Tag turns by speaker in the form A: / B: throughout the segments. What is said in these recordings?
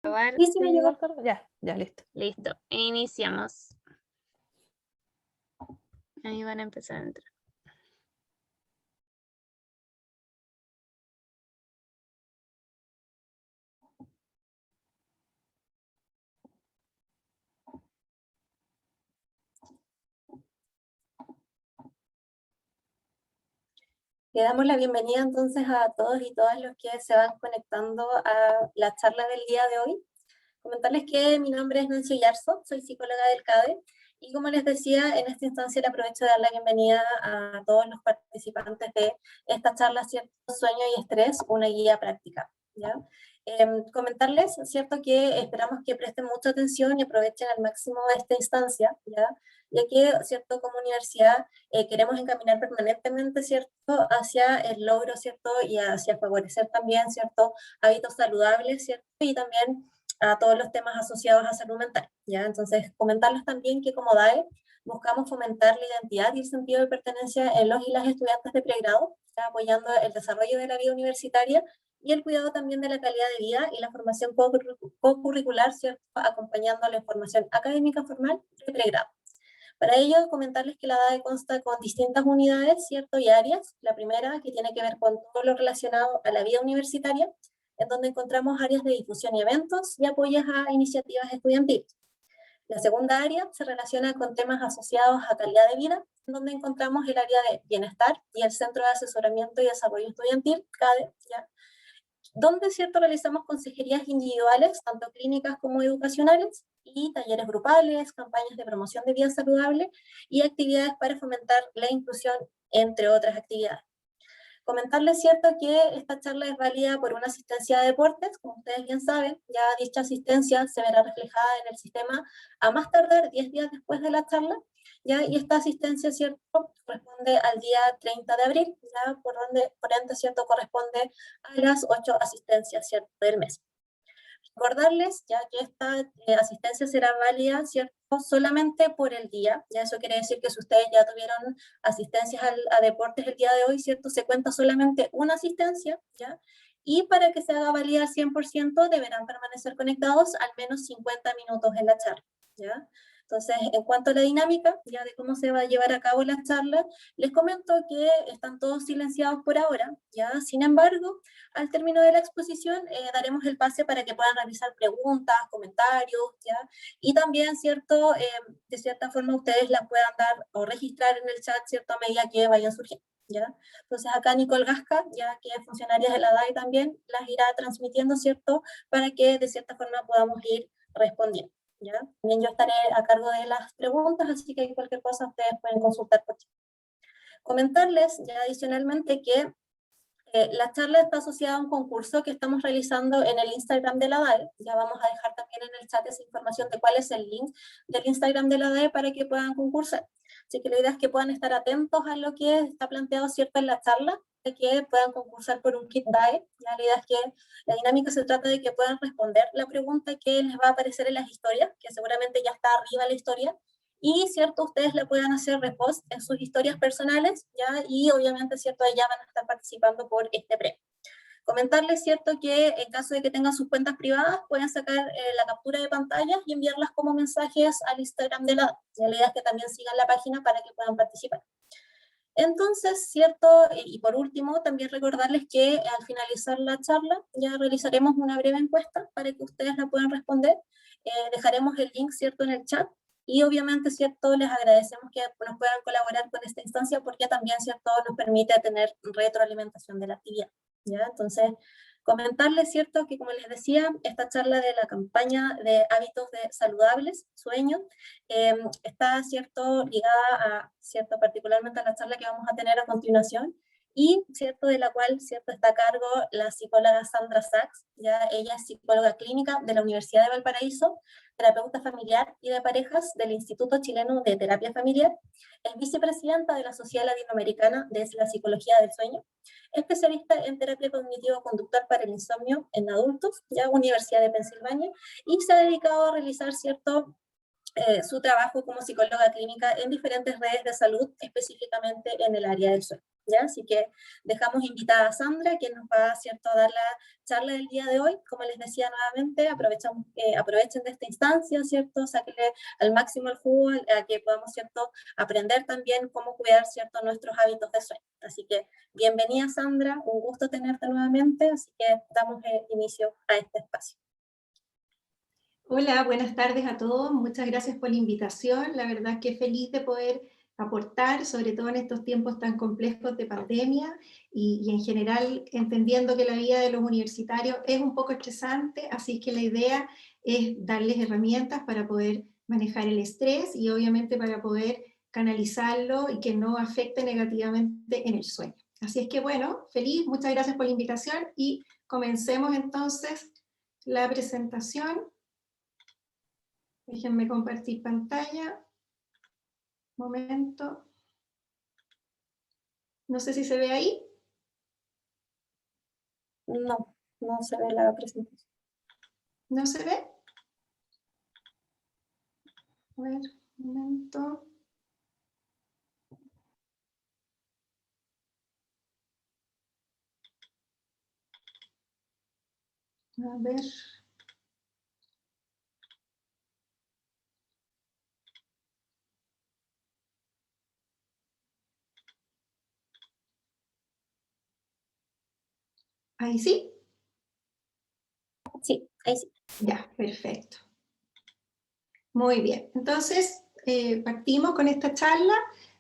A: Grabar,
B: Sí, sí me llegó el correo. Ya, listo.
A: listo, iniciamos. Ahí van a empezar a entrar.
B: Le damos la bienvenida entonces a todos y todas los que se van conectando a la charla del día de hoy. Comentarles que mi nombre es Nancy Yarzo, soy psicóloga del CADE, y como les decía, en esta instancia le aprovecho de dar la bienvenida a todos los participantes de esta charla, ¿cierto? Sueño y estrés, una guía práctica, ¿ya? Comentarles, ¿cierto?, que esperamos que presten mucha atención y aprovechen al máximo esta instancia, ¿ya? Ya que, ¿cierto?, como universidad queremos encaminar permanentemente, ¿cierto?, hacia el logro, ¿cierto?, y hacia favorecer también, ¿cierto?, hábitos saludables, ¿cierto?, y también a todos los temas asociados a salud mental, ¿ya? Entonces, comentarles también que como DAE buscamos fomentar la identidad y el sentido de pertenencia en los y las estudiantes de pregrado, ¿ya?, apoyando el desarrollo de la vida universitaria y el cuidado también de la calidad de vida y la formación co-curricular, ¿cierto?, acompañando a la formación académica formal de pregrado. Para ello, comentarles que la DAE consta con distintas unidades, ¿cierto?, y áreas. La primera, que tiene que ver con todo lo relacionado a la vida universitaria, en donde encontramos áreas de difusión y eventos y apoyos a iniciativas estudiantiles. La segunda área se relaciona con temas asociados a calidad de vida, en donde encontramos el área de bienestar y el Centro de Asesoramiento y Desarrollo Estudiantil, CADE, ¿ya?, donde, ¿cierto?, realizamos consejerías individuales, tanto clínicas como educacionales, y talleres grupales, campañas de promoción de vida saludable y actividades para fomentar la inclusión, entre otras actividades. Comentarles, ¿cierto?, que esta charla es válida por una asistencia de deportes, como ustedes bien saben, ya dicha asistencia se verá reflejada en el sistema a más tardar 10 días después de la charla, ¿ya? Y esta asistencia, ¿cierto?, corresponde al día 30 de abril, ¿ya? Por ende, ¿cierto?, corresponde a las 8 asistencias, ¿cierto?, del mes. Recordarles ya que esta asistencia será válida, ¿cierto?, solamente por el día. Ya eso quiere decir que si ustedes ya tuvieron asistencias a deportes el día de hoy, ¿cierto?, se cuenta solamente una asistencia, ¿ya? Y para que se haga válida al 100% deberán permanecer conectados al menos 50 minutos en la charla, ¿ya? Entonces, en cuanto a la dinámica, ya de cómo se va a llevar a cabo la charla, les comento que están todos silenciados por ahora, ¿ya? Sin embargo, al término de la exposición daremos el pase para que puedan realizar preguntas, comentarios, ¿ya? Y también, ¿cierto?, de cierta forma ustedes las puedan dar o registrar en el chat, ¿cierto?, a medida que vayan surgiendo, ¿ya? Entonces acá Nicole Gasca, ya que es funcionaria de la DAE también, las irá transmitiendo, ¿cierto?, para que de cierta forma podamos ir respondiendo, ¿ya? También yo estaré a cargo de las preguntas, así que cualquier cosa ustedes pueden consultar por chat. Comentarles ya adicionalmente que la charla está asociada a un concurso que estamos realizando en el Instagram de la DAE. Ya vamos a dejar también en el chat esa información de cuál es el link del Instagram de la DAE para que puedan concursar. Así que la idea es que puedan estar atentos a lo que está planteado, ¿cierto?, en la charla, de que puedan concursar por un kit DAE. Ya la idea es que la dinámica se trata de que puedan responder la pregunta que les va a aparecer en las historias, que seguramente ya está arriba la historia, y, ¿cierto?, ustedes le puedan hacer repost en sus historias personales, ¿ya? Y obviamente, ¿cierto?, ya van a estar participando por este premio. Comentarles, ¿cierto?, que en caso de que tengan sus cuentas privadas, pueden sacar la captura de pantalla y enviarlas como mensajes al Instagram de la idea es que también sigan la página para que puedan participar. Entonces, ¿cierto? Y por último, también recordarles que al finalizar la charla ya realizaremos una breve encuesta para que ustedes la puedan responder. Dejaremos el link, ¿cierto?, en el chat. Y obviamente, ¿cierto?, les agradecemos que nos puedan colaborar con esta instancia porque también, ¿cierto?, nos permite tener retroalimentación de la actividad, ¿ya? Entonces, comentarles, ¿cierto?, que como les decía, esta charla de la campaña de hábitos saludables, sueño, está, ¿cierto?, ligada a, ¿cierto?, particularmente a la charla que vamos a tener a continuación, y, ¿cierto?, de la cual, ¿cierto?, está a cargo la psicóloga Sandra Sachs. Ya ella es psicóloga clínica de la Universidad de Valparaíso, terapeuta familiar y de parejas del Instituto Chileno de Terapia Familiar, es vicepresidenta de la Sociedad Latinoamericana de la Psicología del Sueño, especialista en terapia cognitivo-conductual para el insomnio en adultos, ya Universidad de Pensilvania, y se ha dedicado a realizar, ¿cierto?, su trabajo como psicóloga clínica en diferentes redes de salud, específicamente en el área del sueño. ¿Ya? Así que dejamos invitada a Sandra, quien nos va, ¿cierto?, a dar la charla del día de hoy. Como les decía nuevamente, aprovechen de esta instancia, ¿cierto?, sáquenle al máximo el jugo, a que podamos, ¿cierto?, aprender también cómo cuidar, ¿cierto?, nuestros hábitos de sueño. Así que bienvenida, Sandra, un gusto tenerte nuevamente, así que damos inicio a este espacio.
C: Hola, buenas tardes a todos. Muchas gracias por la invitación. La verdad es que feliz de poder aportar, sobre todo en estos tiempos tan complejos de pandemia y en general entendiendo que la vida de los universitarios es un poco estresante, así que la idea es darles herramientas para poder manejar el estrés y obviamente para poder canalizarlo y que no afecte negativamente en el sueño. Así es que bueno, feliz, muchas gracias por la invitación y comencemos entonces la presentación. Déjenme compartir pantalla. Momento. No sé si se ve ahí.
B: No, no se ve la presentación.
C: ¿No se ve? A ver, un momento. A ver. ¿Ahí sí?
B: Sí, ahí sí.
C: Ya, perfecto. Muy bien. Entonces, partimos con esta charla.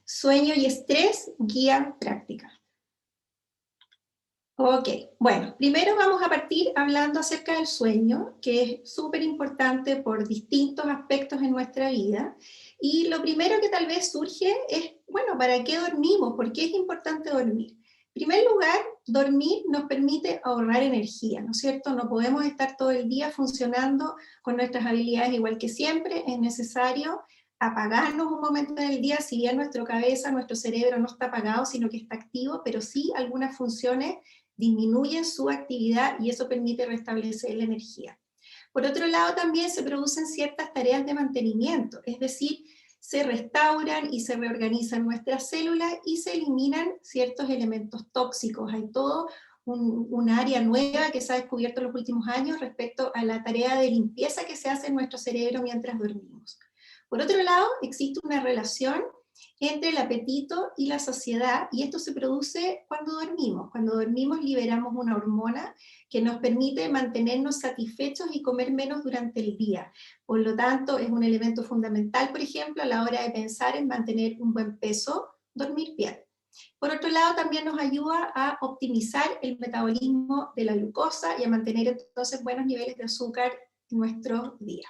C: Sueño y estrés, guía práctica. Ok, bueno, primero vamos a partir hablando acerca del sueño, que es súper importante por distintos aspectos en nuestra vida. Y lo primero que tal vez surge es, bueno, ¿para qué dormimos? ¿Por qué es importante dormir? En primer lugar, dormir nos permite ahorrar energía, ¿no es cierto? No podemos estar todo el día funcionando con nuestras habilidades igual que siempre, es necesario apagarnos un momento en el día, si bien nuestra cabeza, nuestro cerebro no está apagado, sino que está activo, pero sí algunas funciones disminuyen su actividad y eso permite restablecer la energía. Por otro lado, también se producen ciertas tareas de mantenimiento, es decir, se restauran y se reorganizan nuestras células y se eliminan ciertos elementos tóxicos. Hay todo un área nueva que se ha descubierto en los últimos años respecto a la tarea de limpieza que se hace en nuestro cerebro mientras dormimos. Por otro lado, existe una relación entre el apetito y la saciedad, y esto se produce cuando dormimos. Cuando dormimos liberamos una hormona que nos permite mantenernos satisfechos y comer menos durante el día. Por lo tanto, es un elemento fundamental, por ejemplo, a la hora de pensar en mantener un buen peso, dormir bien. Por otro lado, también nos ayuda a optimizar el metabolismo de la glucosa y a mantener entonces buenos niveles de azúcar en nuestro día.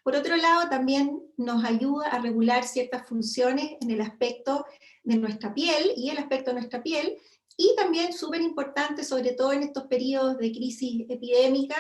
C: Por otro lado, también nos ayuda a regular ciertas funciones en el aspecto de nuestra piel y el aspecto de nuestra piel, y también súper importante, sobre todo en estos periodos de crisis epidémica,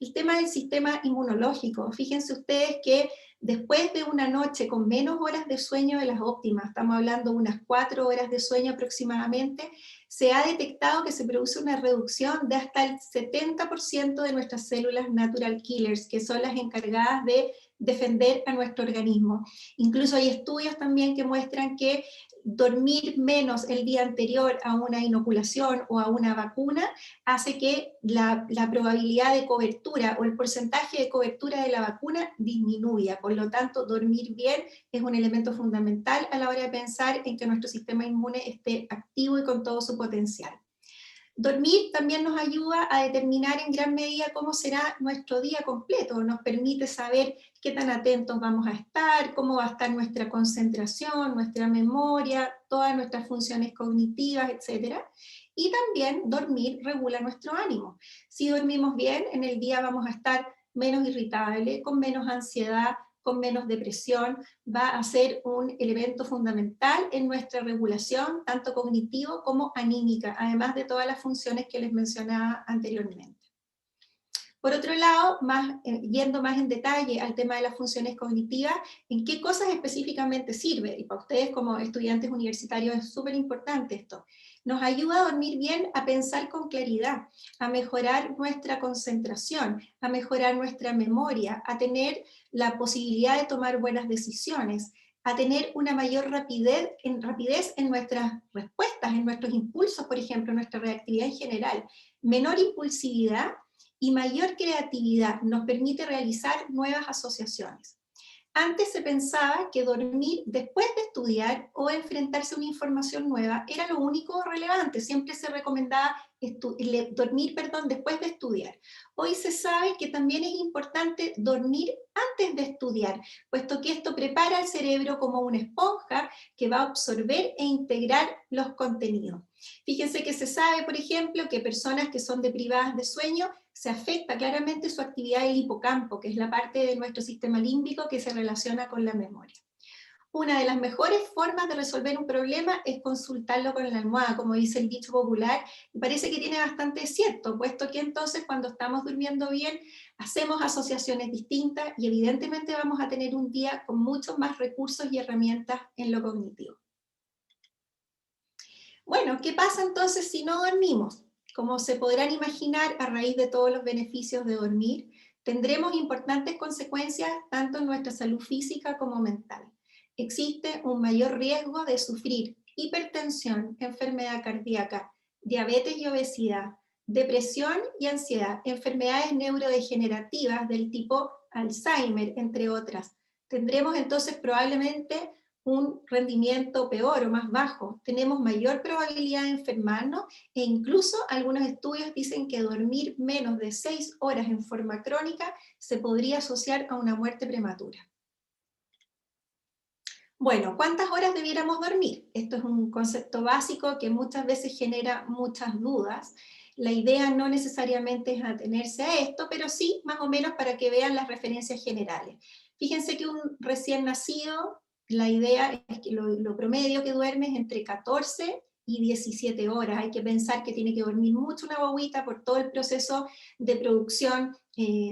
C: el tema del sistema inmunológico. Fíjense ustedes que después de una noche con menos horas de sueño de las óptimas, estamos hablando de unas 4 horas de sueño aproximadamente, se ha detectado que se produce una reducción de hasta el 70% de nuestras células natural killers, que son las encargadas de defender a nuestro organismo. Incluso hay estudios también que muestran que dormir menos el día anterior a una inoculación o a una vacuna hace que la probabilidad de cobertura o el porcentaje de cobertura de la vacuna disminuya. Por lo tanto, dormir bien es un elemento fundamental a la hora de pensar en que nuestro sistema inmune esté activo y con todo su potencial. Dormir también nos ayuda a determinar en gran medida cómo será nuestro día completo, nos permite saber qué tan atentos vamos a estar, cómo va a estar nuestra concentración, nuestra memoria, todas nuestras funciones cognitivas, etc. Y también dormir regula nuestro ánimo. Si dormimos bien, en el día vamos a estar menos irritables, con menos ansiedad, con menos depresión, va a ser un elemento fundamental en nuestra regulación, tanto cognitivo como anímica, además de todas las funciones que les mencionaba anteriormente. Por otro lado, yendo más en detalle al tema de las funciones cognitivas, ¿en qué cosas específicamente sirve? Y para ustedes como estudiantes universitarios es súper importante esto. Nos ayuda a dormir bien, a pensar con claridad, a mejorar nuestra concentración, a mejorar nuestra memoria, a tener la posibilidad de tomar buenas decisiones, a tener una mayor rapidez en nuestras respuestas, en nuestros impulsos, por ejemplo, en nuestra reactividad en general, menor impulsividad y mayor creatividad. Nos permite realizar nuevas asociaciones. Antes se pensaba que dormir después de estudiar o enfrentarse a una información nueva era lo único relevante. Siempre se recomendaba dormir después de estudiar. Hoy se sabe que también es importante dormir antes de estudiar, puesto que esto prepara al cerebro como una esponja que va a absorber e integrar los contenidos. Fíjense que se sabe, por ejemplo, que personas que son deprivadas de sueño se afecta claramente su actividad del hipocampo, que es la parte de nuestro sistema límbico que se relaciona con la memoria. Una de las mejores formas de resolver un problema es consultarlo con la almohada, como dice el dicho popular, y parece que tiene bastante cierto, puesto que entonces cuando estamos durmiendo bien, hacemos asociaciones distintas y evidentemente vamos a tener un día con muchos más recursos y herramientas en lo cognitivo. Bueno, ¿qué pasa entonces si no dormimos? Como se podrán imaginar, a raíz de todos los beneficios de dormir, tendremos importantes consecuencias tanto en nuestra salud física como mental. Existe un mayor riesgo de sufrir hipertensión, enfermedad cardíaca, diabetes y obesidad, depresión y ansiedad, enfermedades neurodegenerativas del tipo Alzheimer, entre otras. Tendremos entonces probablemente un rendimiento peor o más bajo, tenemos mayor probabilidad de enfermarnos e incluso algunos estudios dicen que dormir menos de 6 horas en forma crónica se podría asociar a una muerte prematura. Bueno, ¿cuántas horas debiéramos dormir? Esto es un concepto básico que muchas veces genera muchas dudas. La idea no necesariamente es atenerse a esto, pero sí más o menos para que vean las referencias generales. Fíjense que un recién nacido, la idea es que lo promedio que duerme es entre 14 y 17 horas. Hay que pensar que tiene que dormir mucho una guagüita por todo el proceso de producción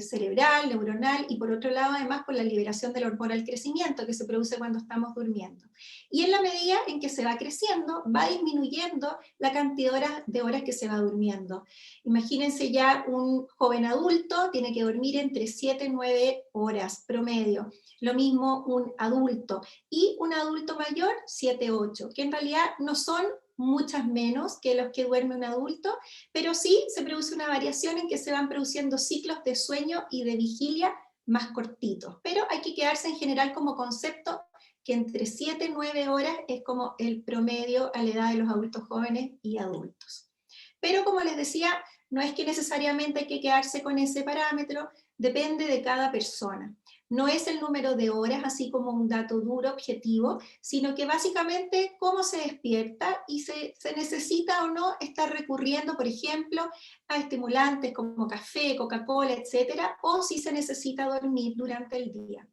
C: cerebral, neuronal, y por otro lado además por la liberación del hormona del crecimiento que se produce cuando estamos durmiendo. Y en la medida en que se va creciendo, va disminuyendo la cantidad de horas que se va durmiendo. Imagínense ya un joven adulto tiene que dormir entre 7 y 9 horas promedio. Lo mismo un adulto. Y un adulto mayor, 7, 8, que en realidad no son muchas menos que los que duerme un adulto, pero sí se produce una variación en que se van produciendo ciclos de sueño y de vigilia más cortitos. Pero hay que quedarse en general como concepto que entre 7 y 9 horas es como el promedio a la edad de los adultos jóvenes y adultos. Pero como les decía, no es que necesariamente hay que quedarse con ese parámetro, depende de cada persona. No es el número de horas, así como un dato duro, objetivo, sino que básicamente cómo se despierta y se necesita o no estar recurriendo, por ejemplo, a estimulantes como café, Coca-Cola, etcétera, o si se necesita dormir durante el día.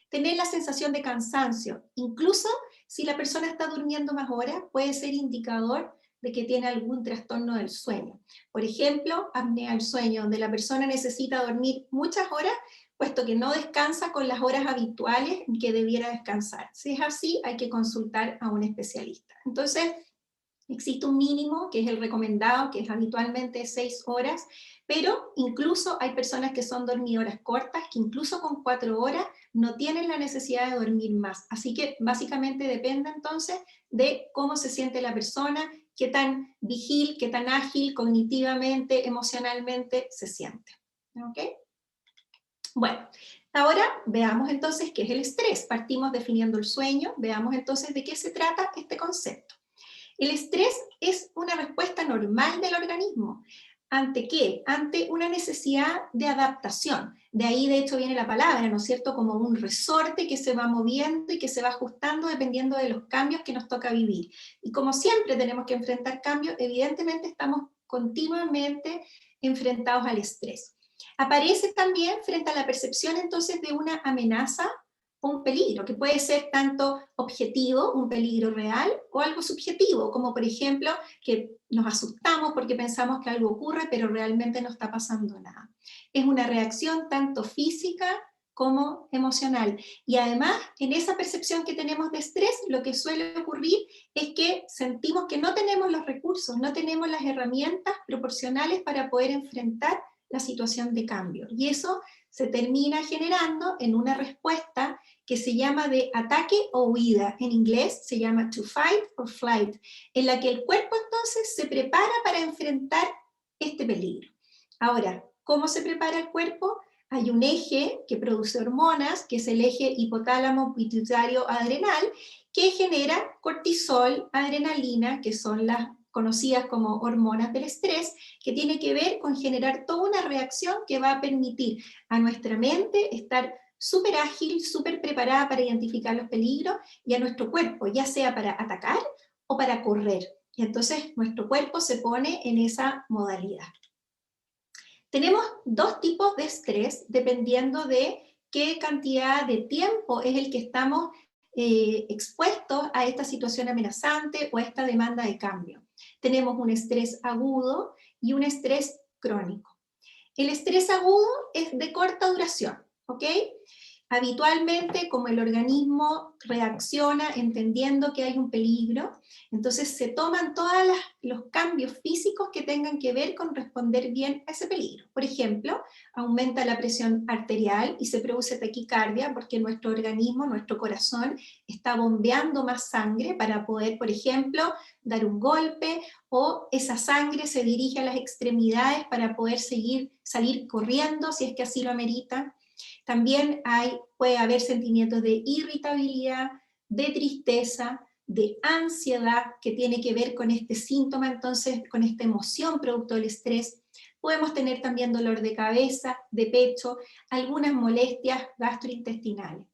C: Tener la sensación de cansancio, incluso si la persona está durmiendo más horas, puede ser indicador de que tiene algún trastorno del sueño. Por ejemplo, apnea del sueño, donde la persona necesita dormir muchas horas, puesto que no descansa con las horas habituales que debiera descansar. Si es así, hay que consultar a un especialista. Entonces, existe un mínimo, que es el recomendado, que es habitualmente 6 horas, pero incluso hay personas que son dormidoras cortas, que incluso con 4 horas no tienen la necesidad de dormir más. Así que básicamente depende entonces de cómo se siente la persona, qué tan vigil, qué tan ágil cognitivamente, emocionalmente se siente. ¿Ok? Bueno, ahora veamos entonces qué es el estrés. Partimos definiendo el sueño, veamos entonces de qué se trata este concepto. El estrés es una respuesta normal del organismo. ¿Ante qué? Ante una necesidad de adaptación. De ahí de hecho viene la palabra, ¿no es cierto? Como un resorte que se va moviendo y que se va ajustando dependiendo de los cambios que nos toca vivir. Y como siempre tenemos que enfrentar cambios, evidentemente estamos continuamente enfrentados al estrés. Aparece también frente a la percepción entonces de una amenaza o un peligro, que puede ser tanto objetivo, un peligro real, o algo subjetivo, como por ejemplo que nos asustamos porque pensamos que algo ocurre, pero realmente no está pasando nada. Es una reacción tanto física como emocional. Y además, en esa percepción que tenemos de estrés, lo que suele ocurrir es que sentimos que no tenemos los recursos, no tenemos las herramientas proporcionales para poder enfrentar la situación de cambio. Y eso se termina generando en una respuesta que se llama de ataque o huida. En inglés se llama to fight or flight, en la que el cuerpo entonces se prepara para enfrentar este peligro. Ahora, ¿cómo se prepara el cuerpo? Hay un eje que produce hormonas, que es el eje hipotálamo pituitario adrenal, que genera cortisol, adrenalina, que son las conocidas como hormonas del estrés, que tiene que ver con generar toda una reacción que va a permitir a nuestra mente estar súper ágil, súper preparada para identificar los peligros, y a nuestro cuerpo, ya sea para atacar o para correr. Y entonces nuestro cuerpo se pone en esa modalidad. Tenemos dos tipos de estrés dependiendo de qué cantidad de tiempo es el que estamos expuestos a esta situación amenazante o a esta demanda de cambio. Tenemos un estrés agudo y un estrés crónico. El estrés agudo es de corta duración, ¿ok? Habitualmente, como el organismo reacciona entendiendo que hay un peligro, entonces se toman todos los cambios físicos que tengan que ver con responder bien a ese peligro. Por ejemplo, aumenta la presión arterial y se produce taquicardia porque nuestro organismo, nuestro corazón, está bombeando más sangre para poder, por ejemplo, dar un golpe, o esa sangre se dirige a las extremidades para poder salir corriendo si es que así lo amerita. También puede haber sentimientos de irritabilidad, de tristeza, de ansiedad, que tiene que ver con este síntoma, entonces, con esta emoción producto del estrés. Podemos tener también dolor de cabeza, de pecho, algunas molestias gastrointestinales.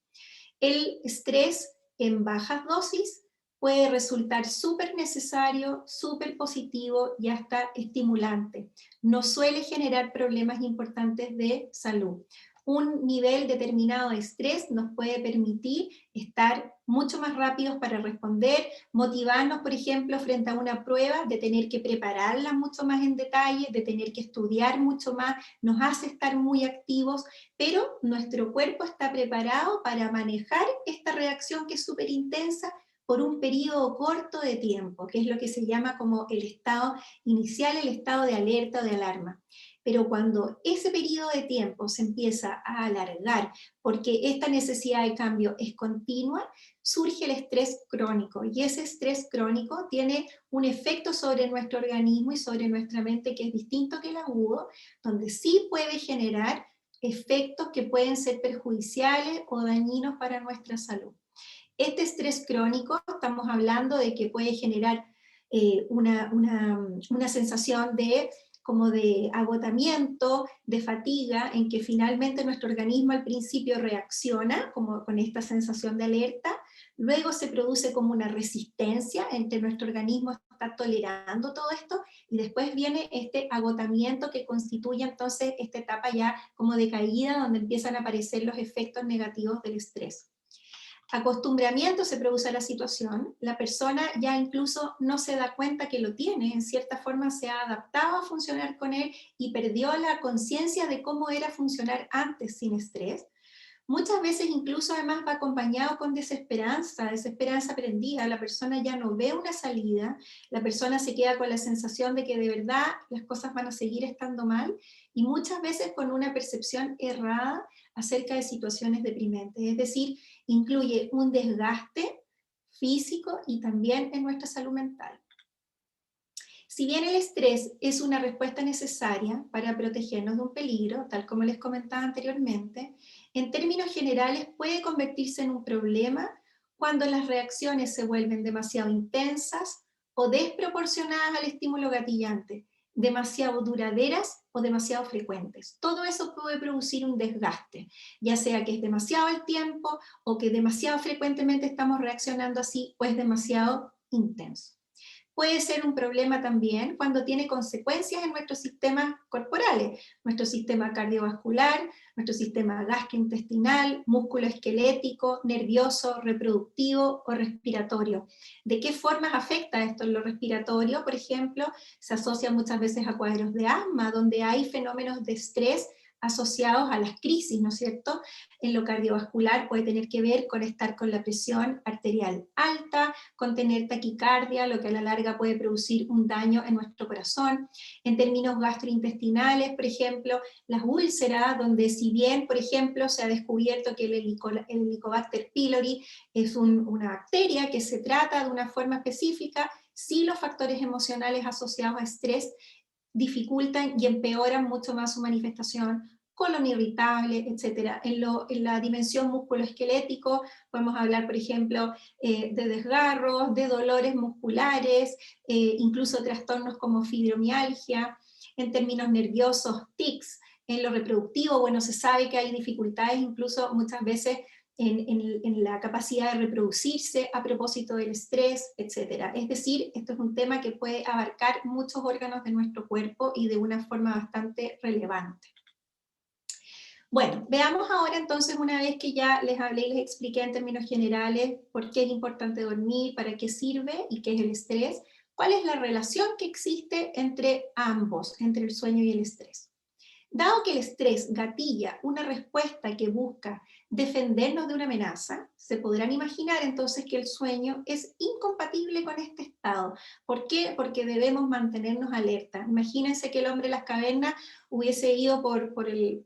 C: El estrés en bajas dosis puede resultar súper necesario, súper positivo y hasta estimulante. No suele generar problemas importantes de salud. Un nivel determinado de estrés nos puede permitir estar mucho más rápidos para responder, motivarnos, por ejemplo, frente a una prueba, de tener que prepararla mucho más en detalle, de tener que estudiar mucho más, nos hace estar muy activos, pero nuestro cuerpo está preparado para manejar esta reacción que es súper intensa por un periodo corto de tiempo, que es lo que se llama como el estado inicial, el estado de alerta o de alarma. Pero cuando ese periodo de tiempo se empieza a alargar, porque esta necesidad de cambio es continua, surge el estrés crónico, y ese estrés crónico tiene un efecto sobre nuestro organismo y sobre nuestra mente que es distinto que el agudo, donde sí puede generar efectos que pueden ser perjudiciales o dañinos para nuestra salud. Este estrés crónico, estamos hablando de que puede generar una sensación como de agotamiento, de fatiga, en que finalmente nuestro organismo al principio reacciona como con esta sensación de alerta, luego se produce como una resistencia entre nuestro organismo está tolerando todo esto, y después viene este agotamiento que constituye entonces esta etapa ya como de caída, donde empiezan a aparecer los efectos negativos del estrés. Acostumbramiento se produce a la situación, la persona ya incluso no se da cuenta que lo tiene, en cierta forma se ha adaptado a funcionar con él y perdió la conciencia de cómo era funcionar antes sin estrés. Muchas veces incluso además va acompañado con desesperanza aprendida, la persona ya no ve una salida, la persona se queda con la sensación de que de verdad las cosas van a seguir estando mal, y muchas veces con una percepción errada acerca de situaciones deprimentes, es decir, incluye un desgaste físico y también en nuestra salud mental. Si bien el estrés es una respuesta necesaria para protegernos de un peligro, tal como les comentaba anteriormente, en términos generales puede convertirse en un problema cuando las reacciones se vuelven demasiado intensas o desproporcionadas al estímulo gatillante, demasiado duraderas o demasiado frecuentes. Todo eso puede producir un desgaste, ya sea que es demasiado el tiempo o que demasiado frecuentemente estamos reaccionando así, o es demasiado intenso. Puede ser un problema también cuando tiene consecuencias en nuestros sistemas corporales, nuestro sistema cardiovascular, nuestro sistema gastrointestinal, músculo-esquelético, nervioso, reproductivo o respiratorio. ¿De qué formas afecta esto en lo respiratorio? Por ejemplo, se asocia muchas veces a cuadros de asma, donde hay fenómenos de estrés asociados a las crisis, ¿no es cierto? En lo cardiovascular puede tener que ver con estar con la presión arterial alta, con tener taquicardia, lo que a la larga puede producir un daño en nuestro corazón. En términos gastrointestinales, por ejemplo, las úlceras, donde si bien, por ejemplo, se ha descubierto que el Helicobacter pylori es una bacteria que se trata de una forma específica, sí los factores emocionales asociados a estrés dificultan y empeoran mucho más su manifestación, colon irritable, etc. En la dimensión musculoesquelético podemos hablar, por ejemplo, de desgarros, de dolores musculares, incluso trastornos como fibromialgia. En términos nerviosos, tics. En lo reproductivo, bueno, se sabe que hay dificultades incluso muchas veces en la capacidad de reproducirse a propósito del estrés, etc. Es decir, esto es un tema que puede abarcar muchos órganos de nuestro cuerpo y de una forma bastante relevante. Bueno, veamos ahora entonces, una vez que ya les hablé y les expliqué en términos generales por qué es importante dormir, para qué sirve y qué es el estrés, cuál es la relación que existe entre ambos, entre el sueño y el estrés. Dado que el estrés gatilla una respuesta que busca defendernos de una amenaza, se podrán imaginar entonces que el sueño es incompatible con este estado. ¿Por qué? Porque debemos mantenernos alerta. Imagínense que el hombre de las cavernas hubiese ido por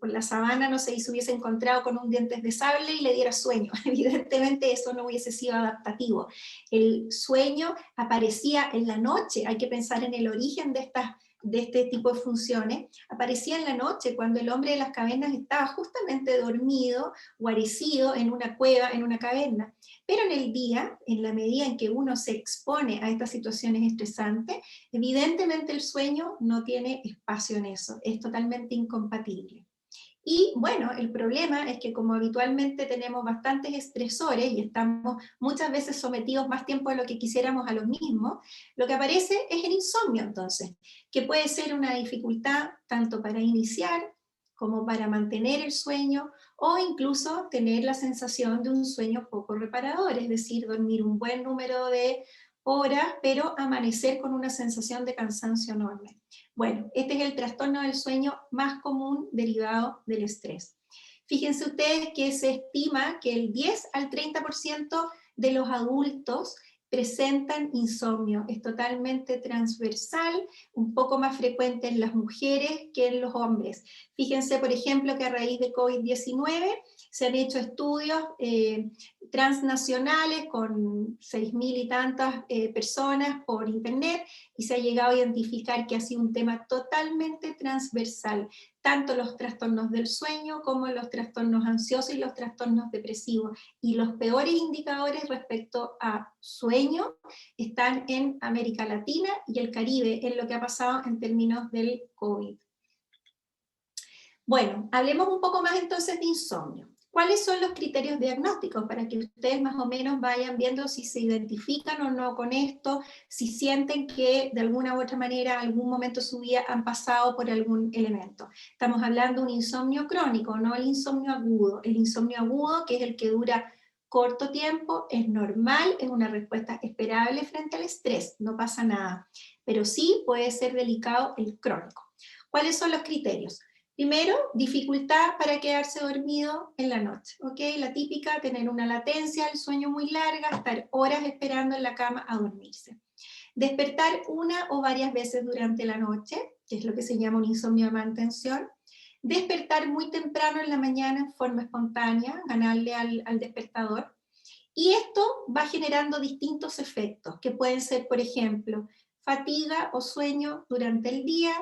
C: la sabana, no sé, y se hubiese encontrado con un dientes de sable y le diera sueño. Evidentemente eso no hubiese sido adaptativo. El sueño aparecía en la noche, hay que pensar en el origen de este tipo de funciones, aparecía en la noche cuando el hombre de las cavernas estaba justamente dormido, guarecido en una cueva, en una caverna. Pero en el día, en la medida en que uno se expone a estas situaciones estresantes, evidentemente el sueño no tiene espacio en eso, es totalmente incompatible. Y bueno, el problema es que como habitualmente tenemos bastantes estresores y estamos muchas veces sometidos más tiempo de lo que quisiéramos a los mismos, lo que aparece es el insomnio entonces, que puede ser una dificultad tanto para iniciar como para mantener el sueño o incluso tener la sensación de un sueño poco reparador, es decir, dormir un buen número de horas, pero amanecer con una sensación de cansancio enorme. Bueno, este es el trastorno del sueño más común derivado del estrés. Fíjense ustedes que se estima que el 10 al 30% de los adultos presentan insomnio. Es totalmente transversal, un poco más frecuente en las mujeres que en los hombres. Fíjense, por ejemplo, que a raíz de COVID-19 se han hecho estudios transnacionales con 6.000 y tantas personas por internet y se ha llegado a identificar que ha sido un tema totalmente transversal, tanto los trastornos del sueño como los trastornos ansiosos y los trastornos depresivos. Y los peores indicadores respecto a sueño están en América Latina y el Caribe, en lo que ha pasado en términos del COVID. Bueno, hablemos un poco más entonces de insomnio. ¿Cuáles son los criterios diagnósticos para que ustedes más o menos vayan viendo si se identifican o no con esto, si sienten que de alguna u otra manera, algún momento de su vida han pasado por algún elemento? Estamos hablando de un insomnio crónico, no el insomnio agudo. El insomnio agudo, que es el que dura corto tiempo, es normal, es una respuesta esperable frente al estrés, no pasa nada. Pero sí puede ser delicado el crónico. ¿Cuáles son los criterios? Primero, dificultad para quedarse dormido en la noche, ¿ok? La típica, tener una latencia, el sueño muy larga, estar horas esperando en la cama a dormirse. Despertar una o varias veces durante la noche, que es lo que se llama un insomnio de mantención. Despertar muy temprano en la mañana en forma espontánea, ganarle al despertador. Y esto va generando distintos efectos, que pueden ser, por ejemplo, fatiga o sueño durante el día,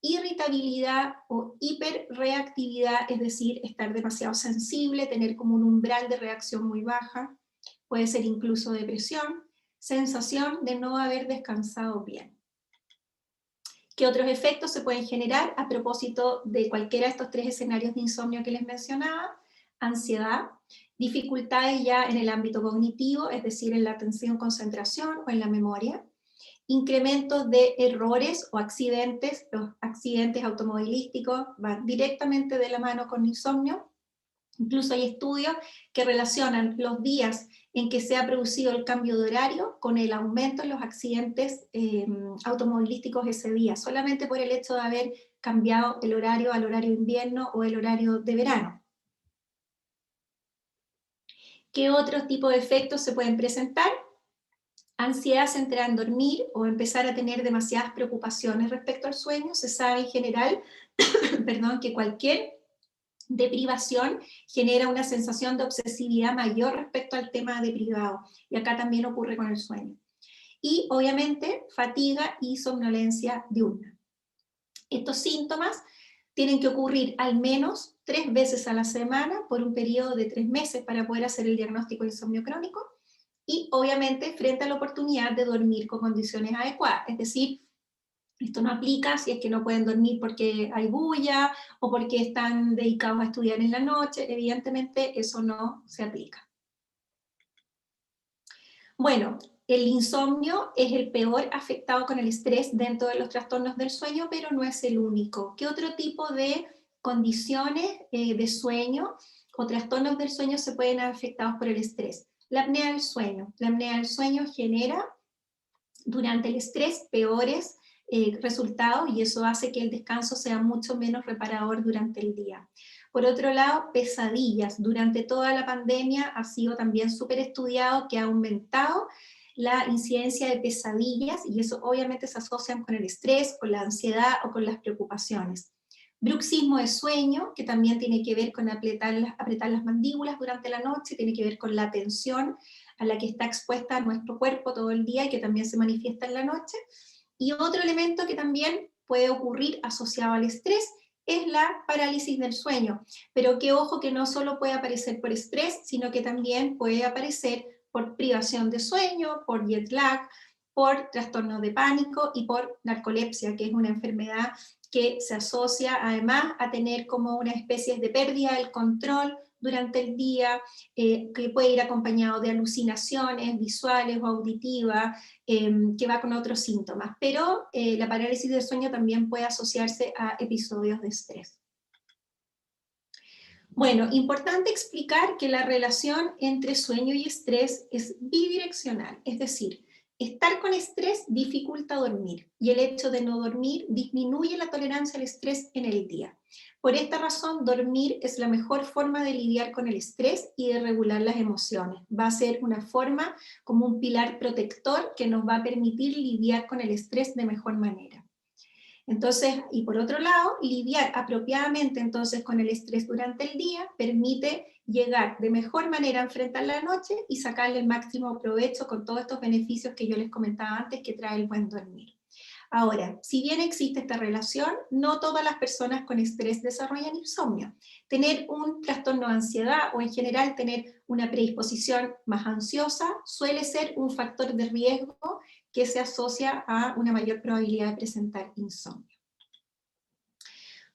C: irritabilidad o hiperreactividad, es decir, estar demasiado sensible, tener como un umbral de reacción muy baja, puede ser incluso depresión, sensación de no haber descansado bien. ¿Qué otros efectos se pueden generar a propósito de cualquiera de estos tres escenarios de insomnio que les mencionaba? Ansiedad, dificultades ya en el ámbito cognitivo, es decir, en la atención, concentración o en la memoria, incrementos de errores o accidentes, los accidentes automovilísticos van directamente de la mano con insomnio. Incluso hay estudios que relacionan los días en que se ha producido el cambio de horario con el aumento en los accidentes automovilísticos ese día, solamente por el hecho de haber cambiado el horario al horario de invierno o el horario de verano. ¿Qué otro tipo de efectos se pueden presentar? Ansiedad centrada en dormir o empezar a tener demasiadas preocupaciones respecto al sueño. Se sabe en general perdón, que cualquier deprivación genera una sensación de obsesividad mayor respecto al tema deprivado, y acá también ocurre con el sueño. Y obviamente fatiga y somnolencia diurna. Estos síntomas tienen que ocurrir al menos 3 veces a la semana por un periodo de 3 meses para poder hacer el diagnóstico de insomnio crónico, y obviamente frente a la oportunidad de dormir con condiciones adecuadas, es decir, esto no aplica si es que no pueden dormir porque hay bulla o porque están dedicados a estudiar en la noche, evidentemente eso no se aplica. Bueno, el insomnio es el peor afectado con el estrés dentro de los trastornos del sueño, pero no es el único. ¿Qué otro tipo de condiciones de sueño o trastornos del sueño se pueden ver afectados por el estrés? La apnea del sueño. La apnea del sueño genera durante el estrés peores resultados, y eso hace que el descanso sea mucho menos reparador durante el día. Por otro lado, pesadillas. Durante toda la pandemia ha sido también súper estudiado que ha aumentado la incidencia de pesadillas, y eso obviamente se asocia con el estrés, con la ansiedad o con las preocupaciones. Bruxismo de sueño, que también tiene que ver con apretar las mandíbulas durante la noche, tiene que ver con la tensión a la que está expuesta nuestro cuerpo todo el día y que también se manifiesta en la noche. Y otro elemento que también puede ocurrir asociado al estrés es la parálisis del sueño, pero que ojo que no solo puede aparecer por estrés, sino que también puede aparecer por privación de sueño, por jet lag, por trastorno de pánico y por narcolepsia, que es una enfermedad que se asocia además a tener como una especie de pérdida del control durante el día, que puede ir acompañado de alucinaciones visuales o auditivas, que va con otros síntomas. Pero la parálisis del sueño también puede asociarse a episodios de estrés. Bueno, importante explicar que la relación entre sueño y estrés es bidireccional, es decir, estar con estrés dificulta dormir, y el hecho de no dormir disminuye la tolerancia al estrés en el día. Por esta razón, dormir es la mejor forma de lidiar con el estrés y de regular las emociones. Va a ser una forma como un pilar protector que nos va a permitir lidiar con el estrés de mejor manera. Entonces, y por otro lado, lidiar apropiadamente entonces con el estrés durante el día permite llegar de mejor manera a enfrentar la noche y sacarle el máximo provecho con todos estos beneficios que yo les comentaba antes que trae el buen dormir. Ahora, si bien existe esta relación, no todas las personas con estrés desarrollan insomnio. Tener un trastorno de ansiedad o en general tener una predisposición más ansiosa suele ser un factor de riesgo que se asocia a una mayor probabilidad de presentar insomnio.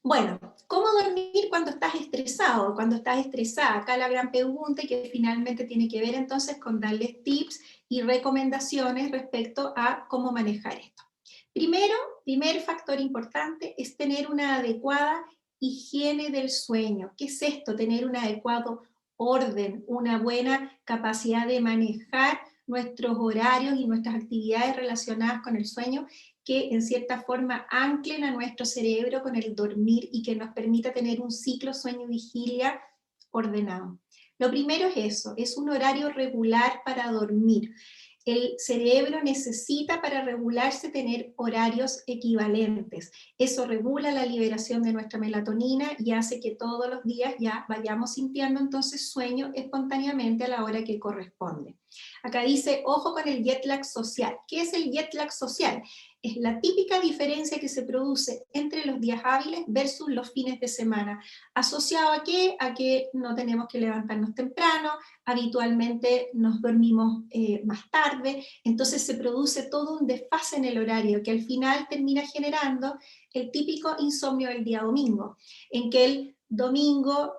C: Bueno, ¿cómo dormir cuando estás estresado, cuando estás estresada? Acá la gran pregunta, que finalmente tiene que ver entonces con darles tips y recomendaciones respecto a cómo manejar esto. Primero, primer factor importante es tener una adecuada higiene del sueño. ¿Qué es esto? Tener un adecuado orden, una buena capacidad de manejar nuestros horarios y nuestras actividades relacionadas con el sueño, que en cierta forma anclen a nuestro cerebro con el dormir y que nos permita tener un ciclo sueño-vigilia ordenado. Lo primero es eso, es un horario regular para dormir. El cerebro necesita para regularse tener horarios equivalentes. Eso regula la liberación de nuestra melatonina y hace que todos los días ya vayamos sintiendo entonces sueño espontáneamente a la hora que corresponde. Acá dice, ojo con el jet lag social. ¿Qué es el jet lag social? Es la típica diferencia que se produce entre los días hábiles versus los fines de semana. ¿Asociado a qué? A que no tenemos que levantarnos temprano, habitualmente nos dormimos más tarde, entonces se produce todo un desfase en el horario que al final termina generando el típico insomnio del día domingo, en que el domingo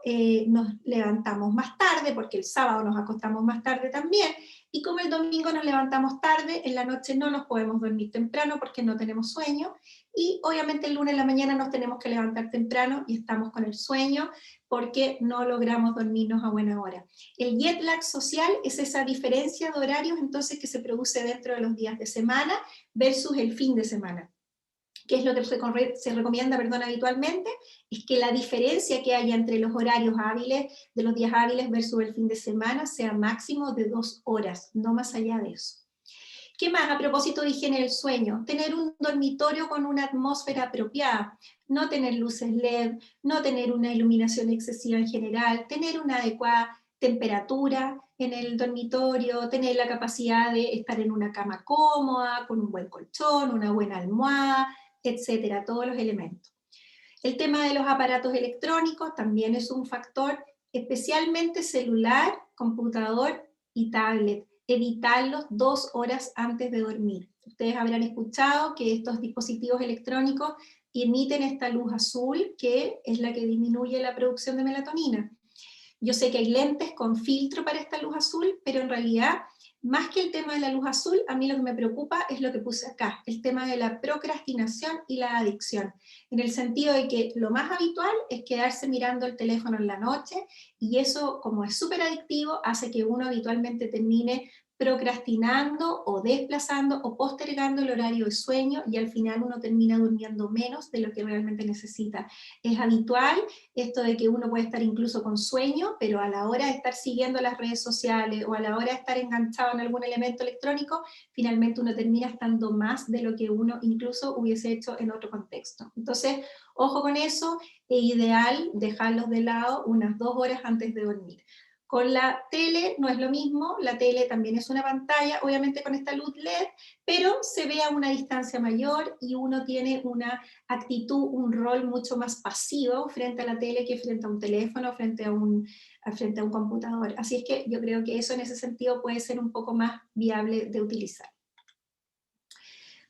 C: nos levantamos más tarde, porque el sábado nos acostamos más tarde también, y como el domingo nos levantamos tarde, en la noche no nos podemos dormir temprano porque no tenemos sueño, y obviamente el lunes en la mañana nos tenemos que levantar temprano y estamos con el sueño porque no logramos dormirnos a buena hora. El jet lag social es esa diferencia de horarios entonces que se produce dentro de los días de semana versus el fin de semana. ¿Qué es lo que se recomienda, perdón, habitualmente? Es que la diferencia que haya entre los horarios hábiles de los días hábiles versus el fin de semana sea máximo de 2 horas, no más allá de eso. ¿Qué más? A propósito de higiene del sueño, tener un dormitorio con una atmósfera apropiada, no tener luces LED, no tener una iluminación excesiva en general, tener una adecuada temperatura en el dormitorio, tener la capacidad de estar en una cama cómoda, con un buen colchón, una buena almohada, etcétera, todos los elementos. El tema de los aparatos electrónicos también es un factor, especialmente celular, computador y tablet. Evitarlos 2 horas antes de dormir. Ustedes habrán escuchado que estos dispositivos electrónicos emiten esta luz azul, que es la que disminuye la producción de melatonina. Yo sé que hay lentes con filtro para esta luz azul, pero en realidad, más que el tema de la luz azul, a mí lo que me preocupa es lo que puse acá, el tema de la procrastinación y la adicción, en el sentido de que lo más habitual es quedarse mirando el teléfono en la noche, y eso, como es súper adictivo, hace que uno habitualmente termine procrastinando o desplazando o postergando el horario de sueño, y al final uno termina durmiendo menos de lo que realmente necesita. Es habitual esto de que uno puede estar incluso con sueño, pero a la hora de estar siguiendo las redes sociales o a la hora de estar enganchado en algún elemento electrónico, finalmente uno termina estando más de lo que uno incluso hubiese hecho en otro contexto. Entonces, ojo con eso, es ideal dejarlos de lado unas 2 horas antes de dormir. Con la tele no es lo mismo, la tele también es una pantalla, obviamente con esta luz LED, pero se ve a una distancia mayor y uno tiene una actitud, un rol mucho más pasivo frente a la tele que frente a un teléfono, frente a un computador. Así es que yo creo que eso en ese sentido puede ser un poco más viable de utilizar.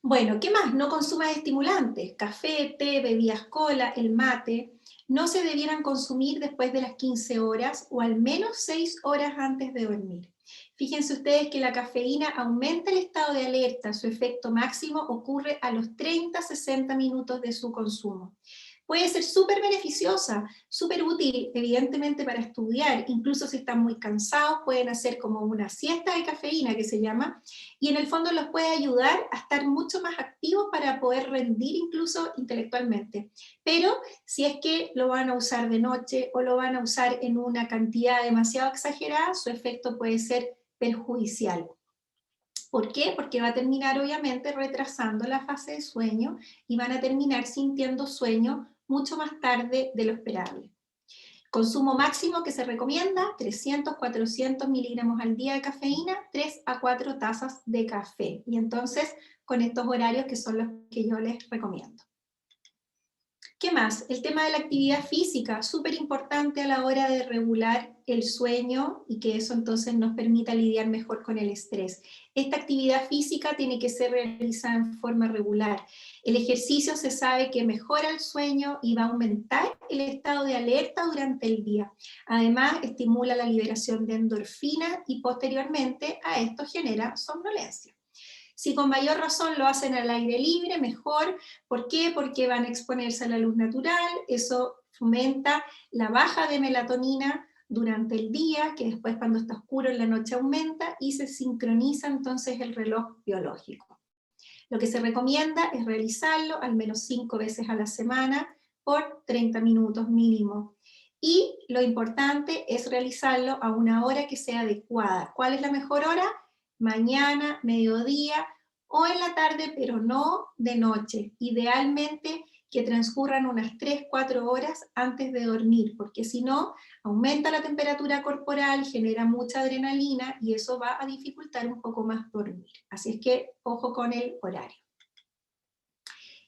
C: Bueno, ¿qué más? No consumas estimulantes, café, té, bebidas cola, el mate. No se debieran consumir después de las 15 horas o al menos 6 horas antes de dormir. Fíjense ustedes que la cafeína aumenta el estado de alerta, su efecto máximo ocurre a los 30-60 minutos de su consumo. Puede ser súper beneficiosa, súper útil, evidentemente para estudiar, incluso si están muy cansados pueden hacer como una siesta de cafeína que se llama, y en el fondo los puede ayudar a estar mucho más activos para poder rendir incluso intelectualmente. Pero si es que lo van a usar de noche o lo van a usar en una cantidad demasiado exagerada, su efecto puede ser perjudicial. ¿Por qué? Porque va a terminar obviamente retrasando la fase de sueño y van a terminar sintiendo sueño mucho más tarde de lo esperable. Consumo máximo que se recomienda, 300-400 miligramos al día de cafeína, 3 a 4 tazas de café. Y entonces, con estos horarios que son los que yo les recomiendo. ¿Qué más? El tema de la actividad física, súper importante a la hora de regular el sueño y que eso entonces nos permita lidiar mejor con el estrés. Esta actividad física tiene que ser realizada en forma regular. El ejercicio se sabe que mejora el sueño y va a aumentar el estado de alerta durante el día. Además, estimula la liberación de endorfina y posteriormente a esto genera somnolencia. Si con mayor razón lo hacen al aire libre, mejor. ¿Por qué? Porque van a exponerse a la luz natural, eso fomenta la baja de melatonina durante el día, que después cuando está oscuro en la noche aumenta y se sincroniza entonces el reloj biológico. Lo que se recomienda es realizarlo al menos 5 veces a la semana por 30 minutos mínimo. Y lo importante es realizarlo a una hora que sea adecuada. ¿Cuál es la mejor hora? Mañana, mediodía o en la tarde, pero no de noche. Idealmente que transcurran unas 3-4 horas antes de dormir, porque si no, aumenta la temperatura corporal, genera mucha adrenalina y eso va a dificultar un poco más dormir. Así es que ojo con el horario.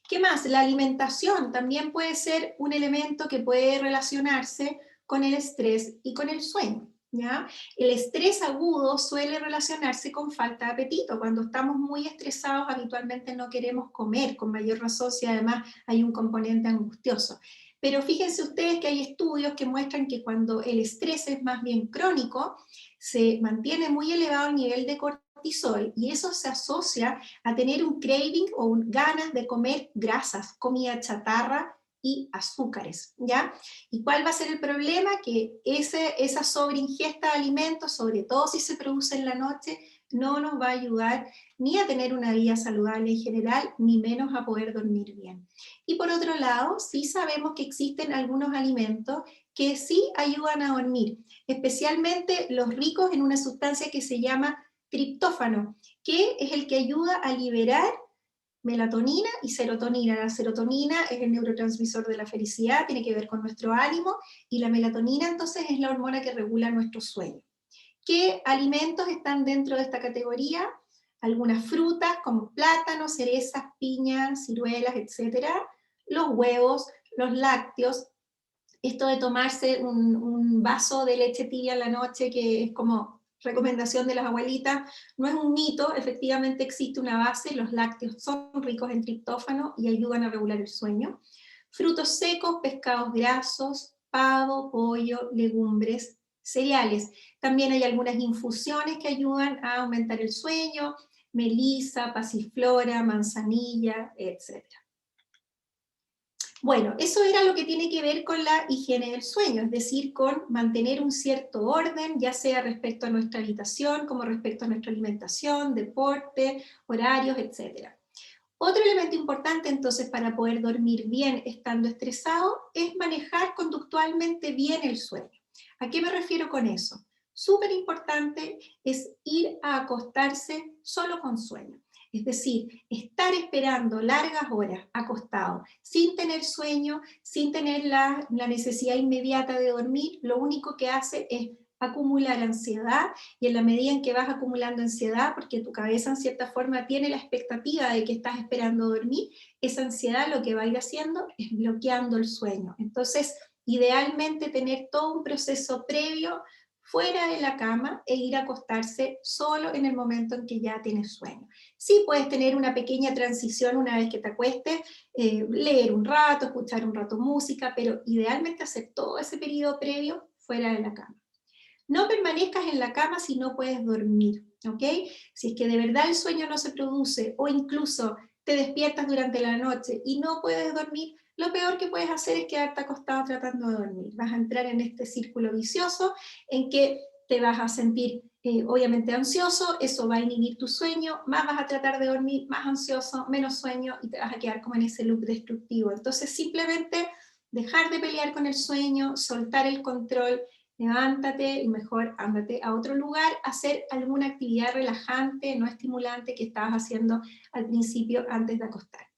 C: ¿Qué más? La alimentación también puede ser un elemento que puede relacionarse con el estrés y con el sueño. ¿Ya? El estrés agudo suele relacionarse con falta de apetito. Cuando estamos muy estresados habitualmente no queremos comer, con mayor razón si además hay un componente angustioso. Pero fíjense ustedes que hay estudios que muestran que cuando el estrés es más bien crónico, se mantiene muy elevado el nivel de cortisol y eso se asocia a tener un craving o ganas de comer grasas, comida chatarra y azúcares, ¿ya? ¿Y cuál va a ser el problema? Que esa sobreingesta de alimentos, sobre todo si se produce en la noche, no nos va a ayudar ni a tener una vida saludable en general, ni menos a poder dormir bien. Y por otro lado, sí sabemos que existen algunos alimentos que sí ayudan a dormir, especialmente los ricos en una sustancia que se llama triptófano, que es el que ayuda a liberar melatonina y serotonina. La serotonina es el neurotransmisor de la felicidad, tiene que ver con nuestro ánimo, y la melatonina entonces es la hormona que regula nuestro sueño. ¿Qué alimentos están dentro de esta categoría? Algunas frutas como plátanos, cerezas, piñas, ciruelas, etc. Los huevos, los lácteos, esto de tomarse un vaso de leche tibia en la noche, que es como recomendación de las abuelitas, no es un mito, efectivamente existe una base, los lácteos son ricos en triptófano y ayudan a regular el sueño. Frutos secos, pescados grasos, pavo, pollo, legumbres, cereales. También hay algunas infusiones que ayudan a aumentar el sueño, melisa, pasiflora, manzanilla, etc. Bueno, eso era lo que tiene que ver con la higiene del sueño, es decir, con mantener un cierto orden, ya sea respecto a nuestra habitación, como respecto a nuestra alimentación, deporte, horarios, etc. Otro elemento importante entonces para poder dormir bien estando estresado es manejar conductualmente bien el sueño. ¿A qué me refiero con eso? Súper importante es ir a acostarse solo con sueño. Es decir, estar esperando largas horas acostado, sin tener sueño, sin tener la necesidad inmediata de dormir, lo único que hace es acumular ansiedad, y en la medida en que vas acumulando ansiedad, porque tu cabeza en cierta forma tiene la expectativa de que estás esperando dormir, esa ansiedad lo que va a ir haciendo es bloqueando el sueño. Entonces, idealmente tener todo un proceso previo fuera de la cama e ir a acostarse solo en el momento en que ya tienes sueño. Sí puedes tener una pequeña transición una vez que te acuestes, leer un rato, escuchar un rato música, pero idealmente hacer todo ese periodo previo fuera de la cama. No permanezcas en la cama si no puedes dormir, ¿ok? Si es que de verdad el sueño no se produce, o incluso te despiertas durante la noche y no puedes dormir, lo peor que puedes hacer es quedarte acostado tratando de dormir. Vas a entrar en este círculo vicioso en que te vas a sentir obviamente ansioso, eso va a inhibir tu sueño, más vas a tratar de dormir, más ansioso, menos sueño, y te vas a quedar como en ese loop destructivo. Entonces simplemente dejar de pelear con el sueño, soltar el control, levántate y mejor ándate a otro lugar, hacer alguna actividad relajante, no estimulante que estabas haciendo al principio antes de acostarte.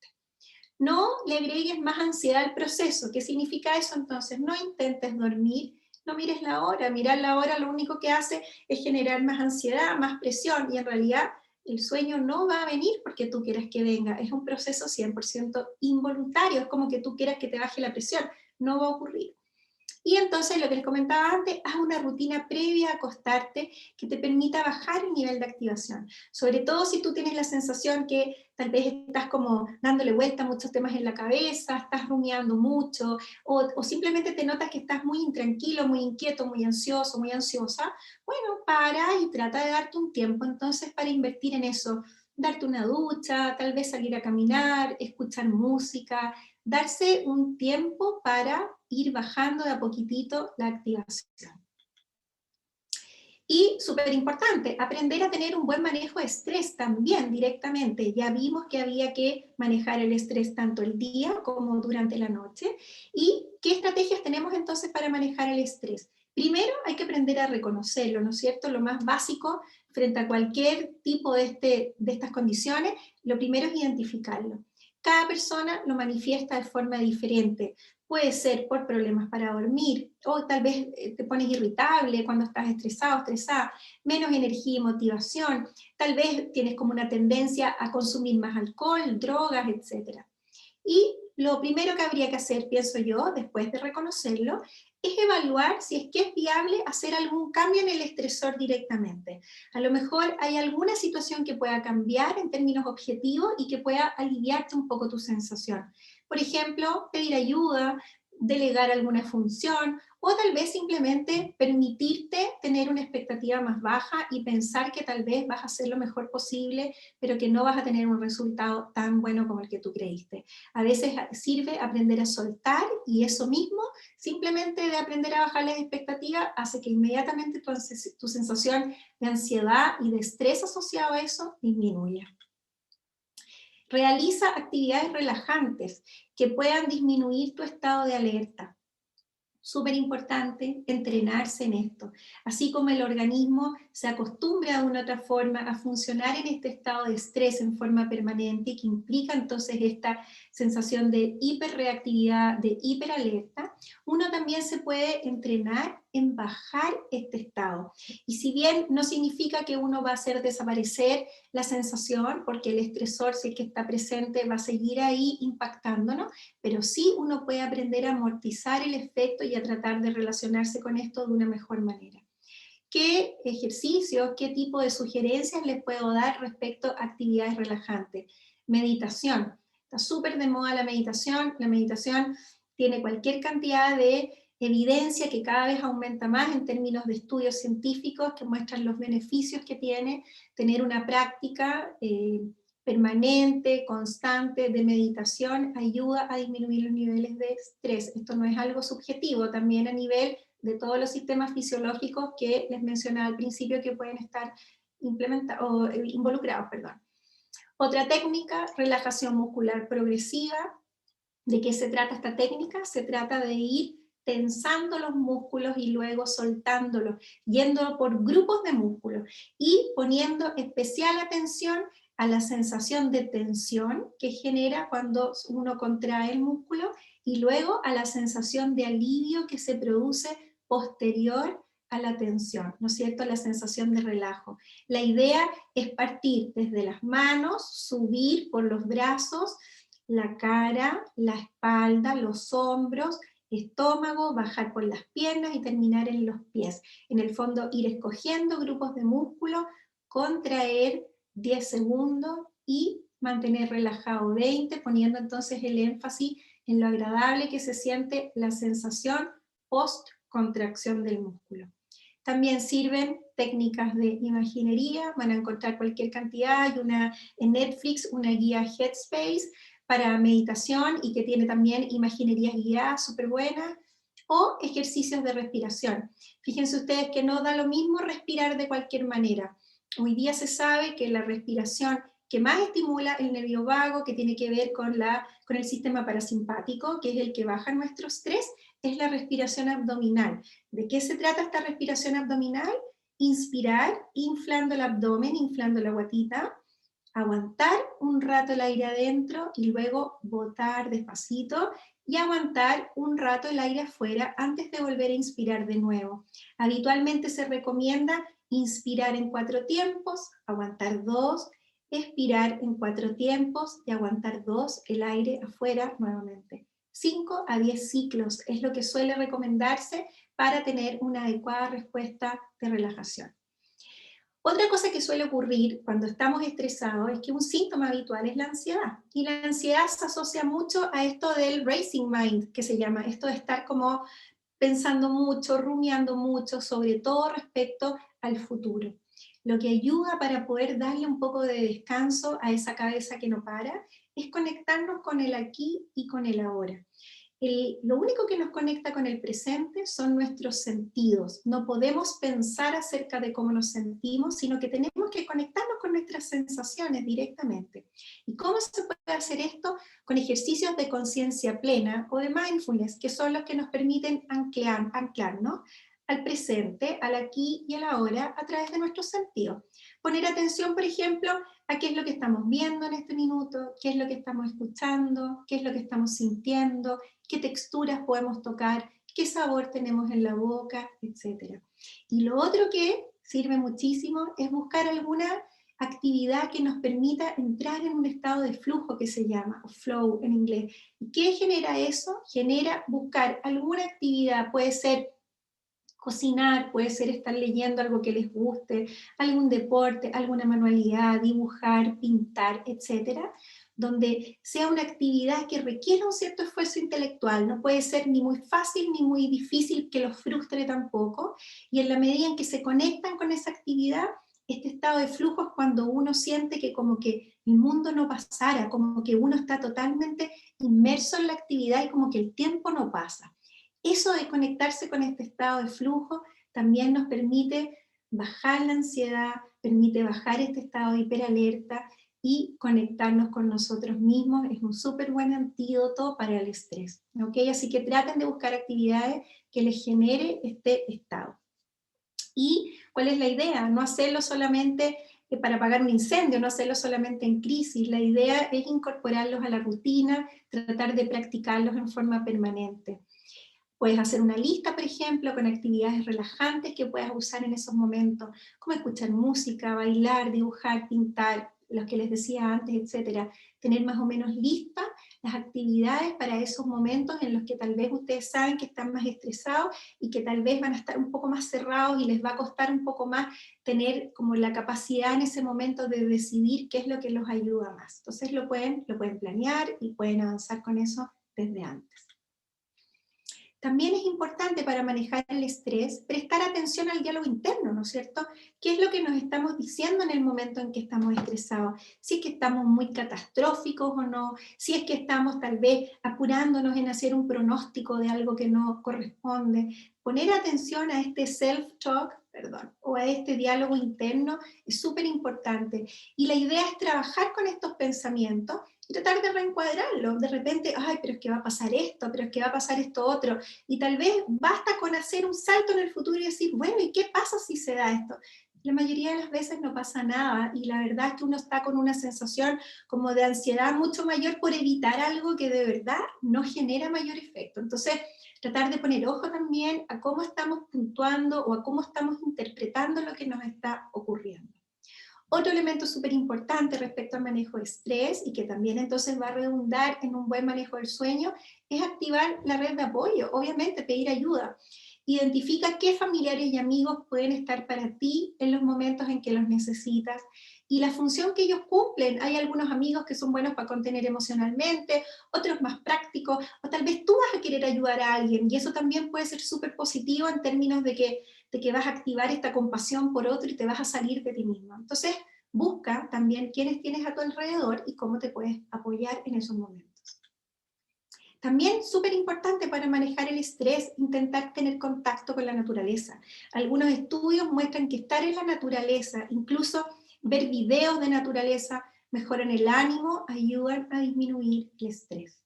C: No le agregues más ansiedad al proceso. ¿Qué significa eso entonces? No intentes dormir, no mires la hora. Mirar la hora lo único que hace es generar más ansiedad, más presión, y en realidad el sueño no va a venir porque tú quieras que venga. Es un proceso 100% involuntario, es como que tú quieras que te baje la presión. No va a ocurrir. Y entonces, lo que les comentaba antes, haz una rutina previa a acostarte que te permita bajar el nivel de activación. Sobre todo si tú tienes la sensación que tal vez estás como dándole vuelta a muchos temas en la cabeza, estás rumiando mucho, o simplemente te notas que estás muy intranquilo, muy inquieto, muy ansioso, muy ansiosa. Bueno, para y trata de darte un tiempo entonces para invertir en eso. Darte una ducha, tal vez salir a caminar, escuchar música, darse un tiempo para ir bajando de a poquitito la activación. Y súper importante, aprender a tener un buen manejo de estrés también directamente. Ya vimos que había que manejar el estrés tanto el día como durante la noche. ¿Y qué estrategias tenemos entonces para manejar el estrés? Primero hay que aprender a reconocerlo, ¿no es cierto? Lo más básico frente a cualquier tipo de estas condiciones, lo primero es identificarlo. Cada persona lo manifiesta de forma diferente. Puede ser por problemas para dormir, o tal vez te pones irritable cuando estás estresado, estresada, menos energía y motivación, tal vez tienes como una tendencia a consumir más alcohol, drogas, etc. Y lo primero que habría que hacer, pienso yo, después de reconocerlo, es evaluar si es que es viable hacer algún cambio en el estresor directamente. A lo mejor hay alguna situación que pueda cambiar en términos objetivos y que pueda aliviarte un poco tu sensación. Por ejemplo, pedir ayuda, delegar alguna función, o tal vez simplemente permitirte tener una expectativa más baja y pensar que tal vez vas a hacer lo mejor posible, pero que no vas a tener un resultado tan bueno como el que tú creíste. A veces sirve aprender a soltar, y eso mismo, simplemente de aprender a bajar las expectativas, hace que inmediatamente tu sensación de ansiedad y de estrés asociado a eso disminuya. Realiza actividades relajantes que puedan disminuir tu estado de alerta. Súper importante entrenarse en esto. Así como el organismo se acostumbra de una u otra forma a funcionar en este estado de estrés en forma permanente, que implica entonces esta sensación de hiperreactividad, de hiperalerta, uno también se puede entrenar en bajar este estado. Y si bien no significa que uno va a hacer desaparecer la sensación, porque el estresor, si es que está presente, va a seguir ahí impactándonos, pero sí uno puede aprender a amortizar el efecto y a tratar de relacionarse con esto de una mejor manera. ¿Qué ejercicios, qué tipo de sugerencias les puedo dar respecto a actividades relajantes? Meditación. Está súper de moda la meditación. La meditación tiene cualquier cantidad de evidencia que cada vez aumenta más en términos de estudios científicos que muestran los beneficios que tiene tener una práctica permanente, constante de meditación. Ayuda a disminuir los niveles de estrés. Esto no es algo subjetivo, también a nivel de todos los sistemas fisiológicos que les mencionaba al principio que pueden estar involucrados. Otra técnica, relajación muscular progresiva. ¿De qué se trata esta técnica? Se trata de ir tensando los músculos y luego soltándolos, yendo por grupos de músculos y poniendo especial atención a la sensación de tensión que genera cuando uno contrae el músculo y luego a la sensación de alivio que se produce posterior a la tensión, ¿no es cierto? La sensación de relajo. La idea es partir desde las manos, subir por los brazos, la cara, la espalda, los hombros, estómago, bajar por las piernas y terminar en los pies. En el fondo, ir escogiendo grupos de músculo, contraer 10 segundos y mantener relajado 20, poniendo entonces el énfasis en lo agradable que se siente la sensación post-contracción del músculo. También sirven técnicas de imaginería, van a encontrar cualquier cantidad, hay en Netflix una guía Headspace para meditación y que tiene también imaginerías guiadas súper buenas, o ejercicios de respiración. Fíjense ustedes que no da lo mismo respirar de cualquier manera. Hoy día se sabe que la respiración que más estimula el nervio vago, que tiene que ver con el sistema parasimpático, que es el que baja nuestro estrés, es la respiración abdominal. ¿De qué se trata esta respiración abdominal? Inspirar, inflando el abdomen, inflando la guatita, aguantar un rato el aire adentro y luego botar despacito y aguantar un rato el aire afuera antes de volver a inspirar de nuevo. Habitualmente se recomienda inspirar en 4 tiempos, aguantar 2, expirar en 4 tiempos y aguantar 2, el aire afuera nuevamente. 5 a 10 ciclos es lo que suele recomendarse para tener una adecuada respuesta de relajación. Otra cosa que suele ocurrir cuando estamos estresados es que un síntoma habitual es la ansiedad. Y la ansiedad se asocia mucho a esto del racing mind, que se llama, esto de estar como pensando mucho, rumiando mucho, sobre todo respecto al futuro. Lo que ayuda para poder darle un poco de descanso a esa cabeza que no para es conectarnos con el aquí y con el ahora. Lo único que nos conecta con el presente son nuestros sentidos. No podemos pensar acerca de cómo nos sentimos, sino que tenemos que conectarnos con nuestras sensaciones directamente. ¿Y cómo se puede hacer esto? Con ejercicios de conciencia plena o de mindfulness, que son los que nos permiten anclarnos al presente, al aquí y al ahora a través de nuestros sentidos. Poner atención, por ejemplo, a qué es lo que estamos viendo en este minuto, qué es lo que estamos escuchando, qué es lo que estamos sintiendo, qué texturas podemos tocar, qué sabor tenemos en la boca, etc. Y lo otro que sirve muchísimo es buscar alguna actividad que nos permita entrar en un estado de flujo que se llama, o flow en inglés. ¿Y qué genera eso? Genera buscar alguna actividad, puede ser cocinar, puede ser estar leyendo algo que les guste, algún deporte, alguna manualidad, dibujar, pintar, etc., donde sea una actividad que requiera un cierto esfuerzo intelectual, no puede ser ni muy fácil ni muy difícil que los frustre tampoco, y en la medida en que se conectan con esa actividad, este estado de flujo es cuando uno siente que como que el mundo no pasara, como que uno está totalmente inmerso en la actividad y como que el tiempo no pasa. Eso de conectarse con este estado de flujo también nos permite bajar la ansiedad, permite bajar este estado de hiperalerta y conectarnos con nosotros mismos. Es un súper buen antídoto para el estrés, ¿ok? Así que traten de buscar actividades que les genere este estado. ¿Y cuál es la idea? No hacerlo solamente para apagar un incendio, no hacerlo solamente en crisis. La idea es incorporarlos a la rutina, tratar de practicarlos en forma permanente. Puedes hacer una lista, por ejemplo, con actividades relajantes que puedas usar en esos momentos, como escuchar música, bailar, dibujar, pintar, los que les decía antes, etcétera. Tener más o menos listas las actividades para esos momentos en los que tal vez ustedes saben que están más estresados y que tal vez van a estar un poco más cerrados y les va a costar un poco más tener como la capacidad en ese momento de decidir qué es lo que los ayuda más. Entonces lo pueden planear y pueden avanzar con eso desde antes. También es importante para manejar el estrés prestar atención al diálogo interno, ¿no es cierto? ¿Qué es lo que nos estamos diciendo en el momento en que estamos estresados? Si es que estamos muy catastróficos o no, si es que estamos tal vez apurándonos en hacer un pronóstico de algo que no corresponde. Poner atención a este self-talk, o a este diálogo interno es súper importante. Y la idea es trabajar con estos pensamientos y tratar de reencuadrarlos. De repente, ay, pero es que va a pasar esto, pero es que va a pasar esto otro. Y tal vez basta con hacer un salto en el futuro y decir, bueno, ¿y qué pasa si se da esto? La mayoría de las veces no pasa nada y la verdad es que uno está con una sensación como de ansiedad mucho mayor por evitar algo que de verdad no genera mayor efecto. Entonces, tratar de poner ojo también a cómo estamos puntuando o a cómo estamos interpretando lo que nos está ocurriendo. Otro elemento súper importante respecto al manejo de estrés y que también entonces va a redundar en un buen manejo del sueño es activar la red de apoyo, obviamente pedir ayuda. Identifica qué familiares y amigos pueden estar para ti en los momentos en que los necesitas y la función que ellos cumplen. Hay algunos amigos que son buenos para contener emocionalmente, otros más prácticos, o tal vez tú vas a querer ayudar a alguien y eso también puede ser súper positivo en términos de que vas a activar esta compasión por otro y te vas a salir de ti mismo. Entonces, busca también quiénes tienes a tu alrededor y cómo te puedes apoyar en esos momentos. También súper importante para manejar el estrés, intentar tener contacto con la naturaleza. Algunos estudios muestran que estar en la naturaleza, incluso ver videos de naturaleza, mejoran el ánimo, ayudan a disminuir el estrés.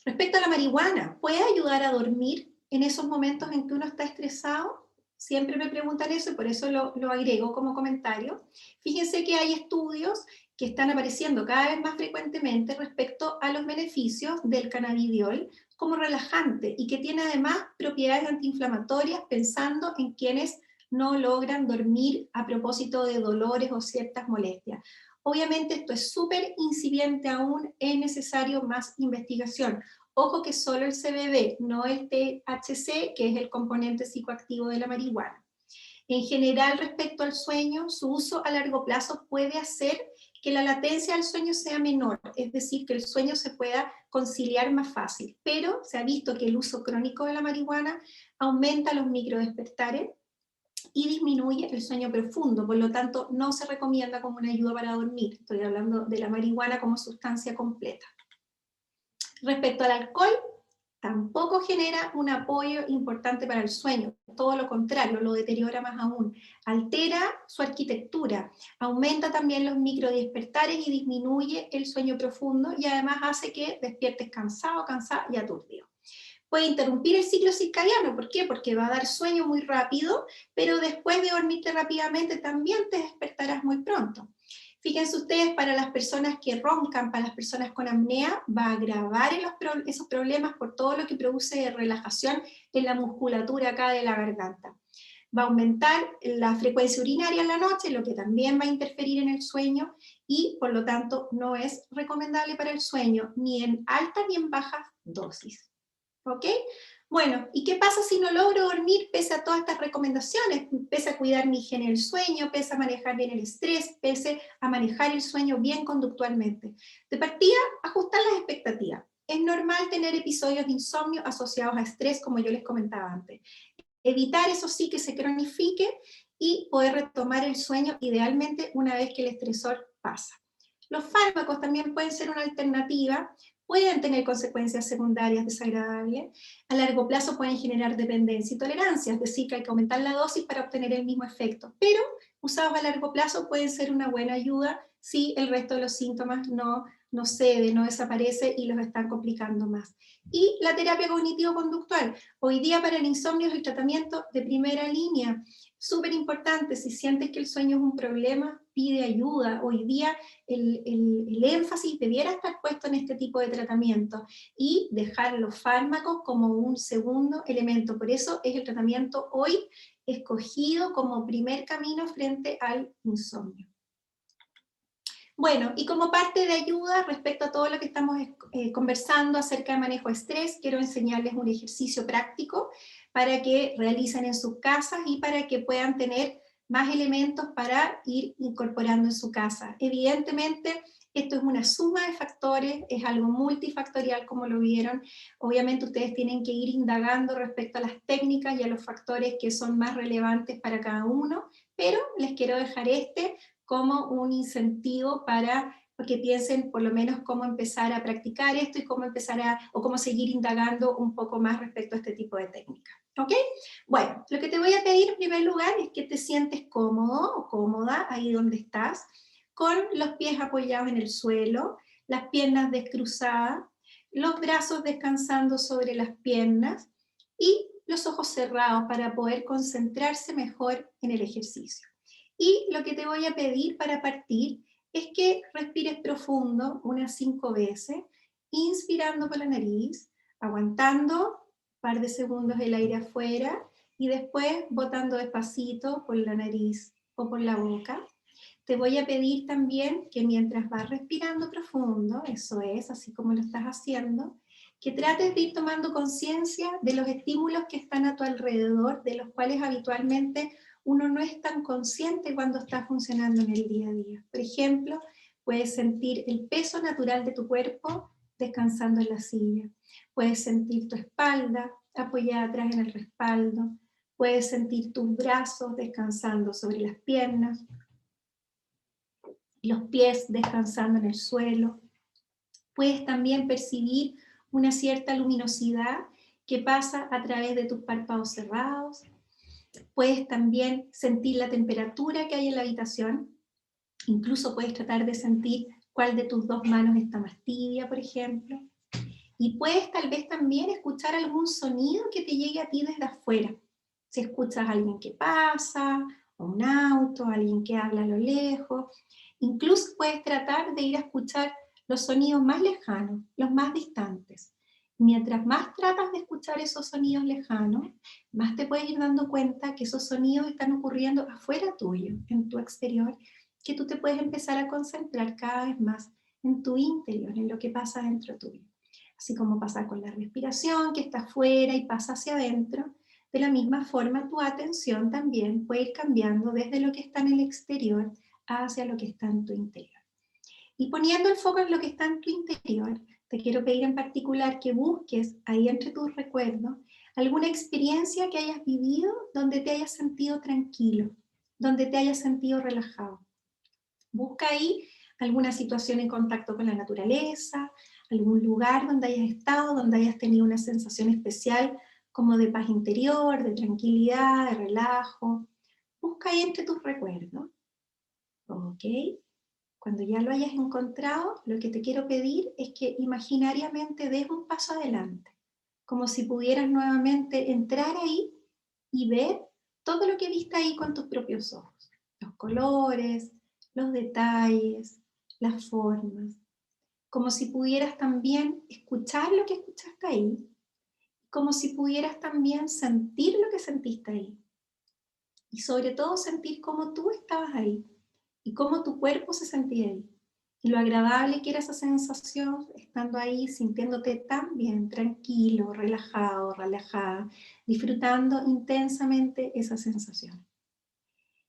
C: Respecto a la marihuana, ¿puede ayudar a dormir en esos momentos en que uno está estresado? Siempre me preguntan eso y por eso lo agrego como comentario. Fíjense que hay estudios que están apareciendo cada vez más frecuentemente respecto a los beneficios del cannabidiol como relajante y que tiene además propiedades antiinflamatorias pensando en quienes no logran dormir a propósito de dolores o ciertas molestias. Obviamente esto es súper incipiente aún, es necesario más investigación. Ojo que solo el CBD, no el THC, que es el componente psicoactivo de la marihuana. En general, respecto al sueño, su uso a largo plazo puede hacer que la latencia del sueño sea menor, es decir, que el sueño se pueda conciliar más fácil, pero se ha visto que el uso crónico de la marihuana aumenta los microdespertares y disminuye el sueño profundo, por lo tanto no se recomienda como una ayuda para dormir. Estoy hablando de la marihuana como sustancia completa. Respecto al alcohol, tampoco genera un apoyo importante para el sueño, todo lo contrario, lo deteriora más aún. Altera su arquitectura, aumenta también los microdespertares y disminuye el sueño profundo y además hace que despiertes cansado, cansada y aturdido. Puede interrumpir el ciclo circadiano, ¿por qué? Porque va a dar sueño muy rápido, pero después de dormirte rápidamente también te despertarás muy pronto. Fíjense ustedes, para las personas que roncan, para las personas con apnea, va a agravar esos problemas por todo lo que produce relajación en la musculatura acá de la garganta. Va a aumentar la frecuencia urinaria en la noche, lo que también va a interferir en el sueño y por lo tanto no es recomendable para el sueño ni en alta ni en baja dosis. ¿Ok? Bueno, ¿y qué pasa si no logro dormir pese a todas estas recomendaciones? Pese a cuidar mi higiene del sueño, pese a manejar bien el estrés, pese a manejar el sueño bien conductualmente. De partida, ajustar las expectativas. Es normal tener episodios de insomnio asociados a estrés, como yo les comentaba antes. Evitar, eso sí, que se cronifique y poder retomar el sueño idealmente una vez que el estresor pasa. Los fármacos también pueden ser una alternativa, pueden tener consecuencias secundarias desagradables, a largo plazo pueden generar dependencia y tolerancia, es decir, que hay que aumentar la dosis para obtener el mismo efecto, pero usados a largo plazo pueden ser una buena ayuda si el resto de los síntomas no cede, no desaparece y los están complicando más. Y la terapia cognitivo-conductual, hoy día para el insomnio es el tratamiento de primera línea, súper importante. Si sientes que el sueño es un problema, pide ayuda. Hoy día el énfasis debiera estar puesto en este tipo de tratamiento y dejar los fármacos como un segundo elemento. Por eso es el tratamiento hoy escogido como primer camino frente al insomnio. Bueno, y como parte de ayuda respecto a todo lo que estamos conversando acerca de manejo de estrés, quiero enseñarles un ejercicio práctico para que realicen en sus casas y para que puedan tener más elementos para ir incorporando en su casa. Evidentemente, esto es una suma de factores, es algo multifactorial como lo vieron. Obviamente ustedes tienen que ir indagando respecto a las técnicas y a los factores que son más relevantes para cada uno, pero les quiero dejar como un incentivo para que piensen por lo menos cómo empezar a practicar esto y cómo o cómo seguir indagando un poco más respecto a este tipo de técnicas. ¿Ok? Bueno, lo que te voy a pedir en primer lugar es que te sientes cómodo o cómoda ahí donde estás, con los pies apoyados en el suelo, las piernas descruzadas, los brazos descansando sobre las piernas y los ojos cerrados para poder concentrarse mejor en el ejercicio. Y lo que te voy a pedir para partir es que respires profundo unas 5 veces, inspirando por la nariz, aguantando un par de segundos el aire afuera y después botando despacito por la nariz o por la boca. Te voy a pedir también que mientras vas respirando profundo, eso es, así como lo estás haciendo, que trates de ir tomando conciencia de los estímulos que están a tu alrededor, de los cuales habitualmente uno no es tan consciente cuando está funcionando en el día a día. Por ejemplo, puedes sentir el peso natural de tu cuerpo descansando en la silla. Puedes sentir tu espalda apoyada atrás en el respaldo. Puedes sentir tus brazos descansando sobre las piernas, los pies descansando en el suelo. Puedes también percibir una cierta luminosidad que pasa a través de tus párpados cerrados. Puedes también sentir la temperatura que hay en la habitación. Incluso puedes tratar de sentir cuál de tus 2 manos está más tibia, por ejemplo. Y puedes tal vez también escuchar algún sonido que te llegue a ti desde afuera. Si escuchas a alguien que pasa, o un auto, alguien que habla a lo lejos. Incluso puedes tratar de ir a escuchar los sonidos más lejanos, los más distantes. Mientras más tratas de escuchar esos sonidos lejanos, más te puedes ir dando cuenta que esos sonidos están ocurriendo afuera tuyo, en tu exterior, que tú te puedes empezar a concentrar cada vez más en tu interior, en lo que pasa dentro tuyo. Así como pasa con la respiración, que está afuera y pasa hacia adentro, de la misma forma tu atención también puede ir cambiando desde lo que está en el exterior hacia lo que está en tu interior. Y poniendo el foco en lo que está en tu interior, te quiero pedir en particular que busques ahí entre tus recuerdos alguna experiencia que hayas vivido donde te hayas sentido tranquilo, donde te hayas sentido relajado. Busca ahí alguna situación en contacto con la naturaleza, algún lugar donde hayas estado, donde hayas tenido una sensación especial como de paz interior, de tranquilidad, de relajo. Busca ahí entre tus recuerdos. ¿Ok? Cuando ya lo hayas encontrado, lo que te quiero pedir es que imaginariamente des un paso adelante, como si pudieras nuevamente entrar ahí y ver todo lo que viste ahí con tus propios ojos. Los colores, los detalles, las formas. Como si pudieras también escuchar lo que escuchaste ahí, como si pudieras también sentir lo que sentiste ahí. Y sobre todo sentir cómo tú estabas ahí y cómo tu cuerpo se sentía ahí. Y lo agradable que era esa sensación, estando ahí, sintiéndote tan bien, tranquilo, relajado, relajada, disfrutando intensamente esa sensación.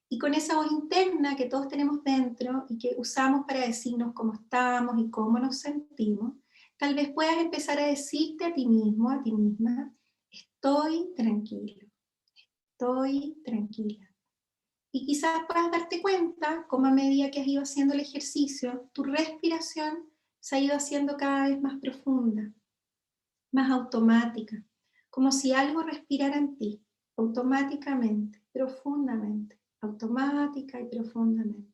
C: Y con esa voz interna que todos tenemos dentro y que usamos para decirnos cómo estamos y cómo nos sentimos, tal vez puedas empezar a decirte a ti mismo, a ti misma, estoy tranquilo, estoy tranquila. Y quizás puedas darte cuenta cómo a medida que has ido haciendo el ejercicio, tu respiración se ha ido haciendo cada vez más profunda, más automática, como si algo respirara en ti, automáticamente, profundamente, automática y profundamente.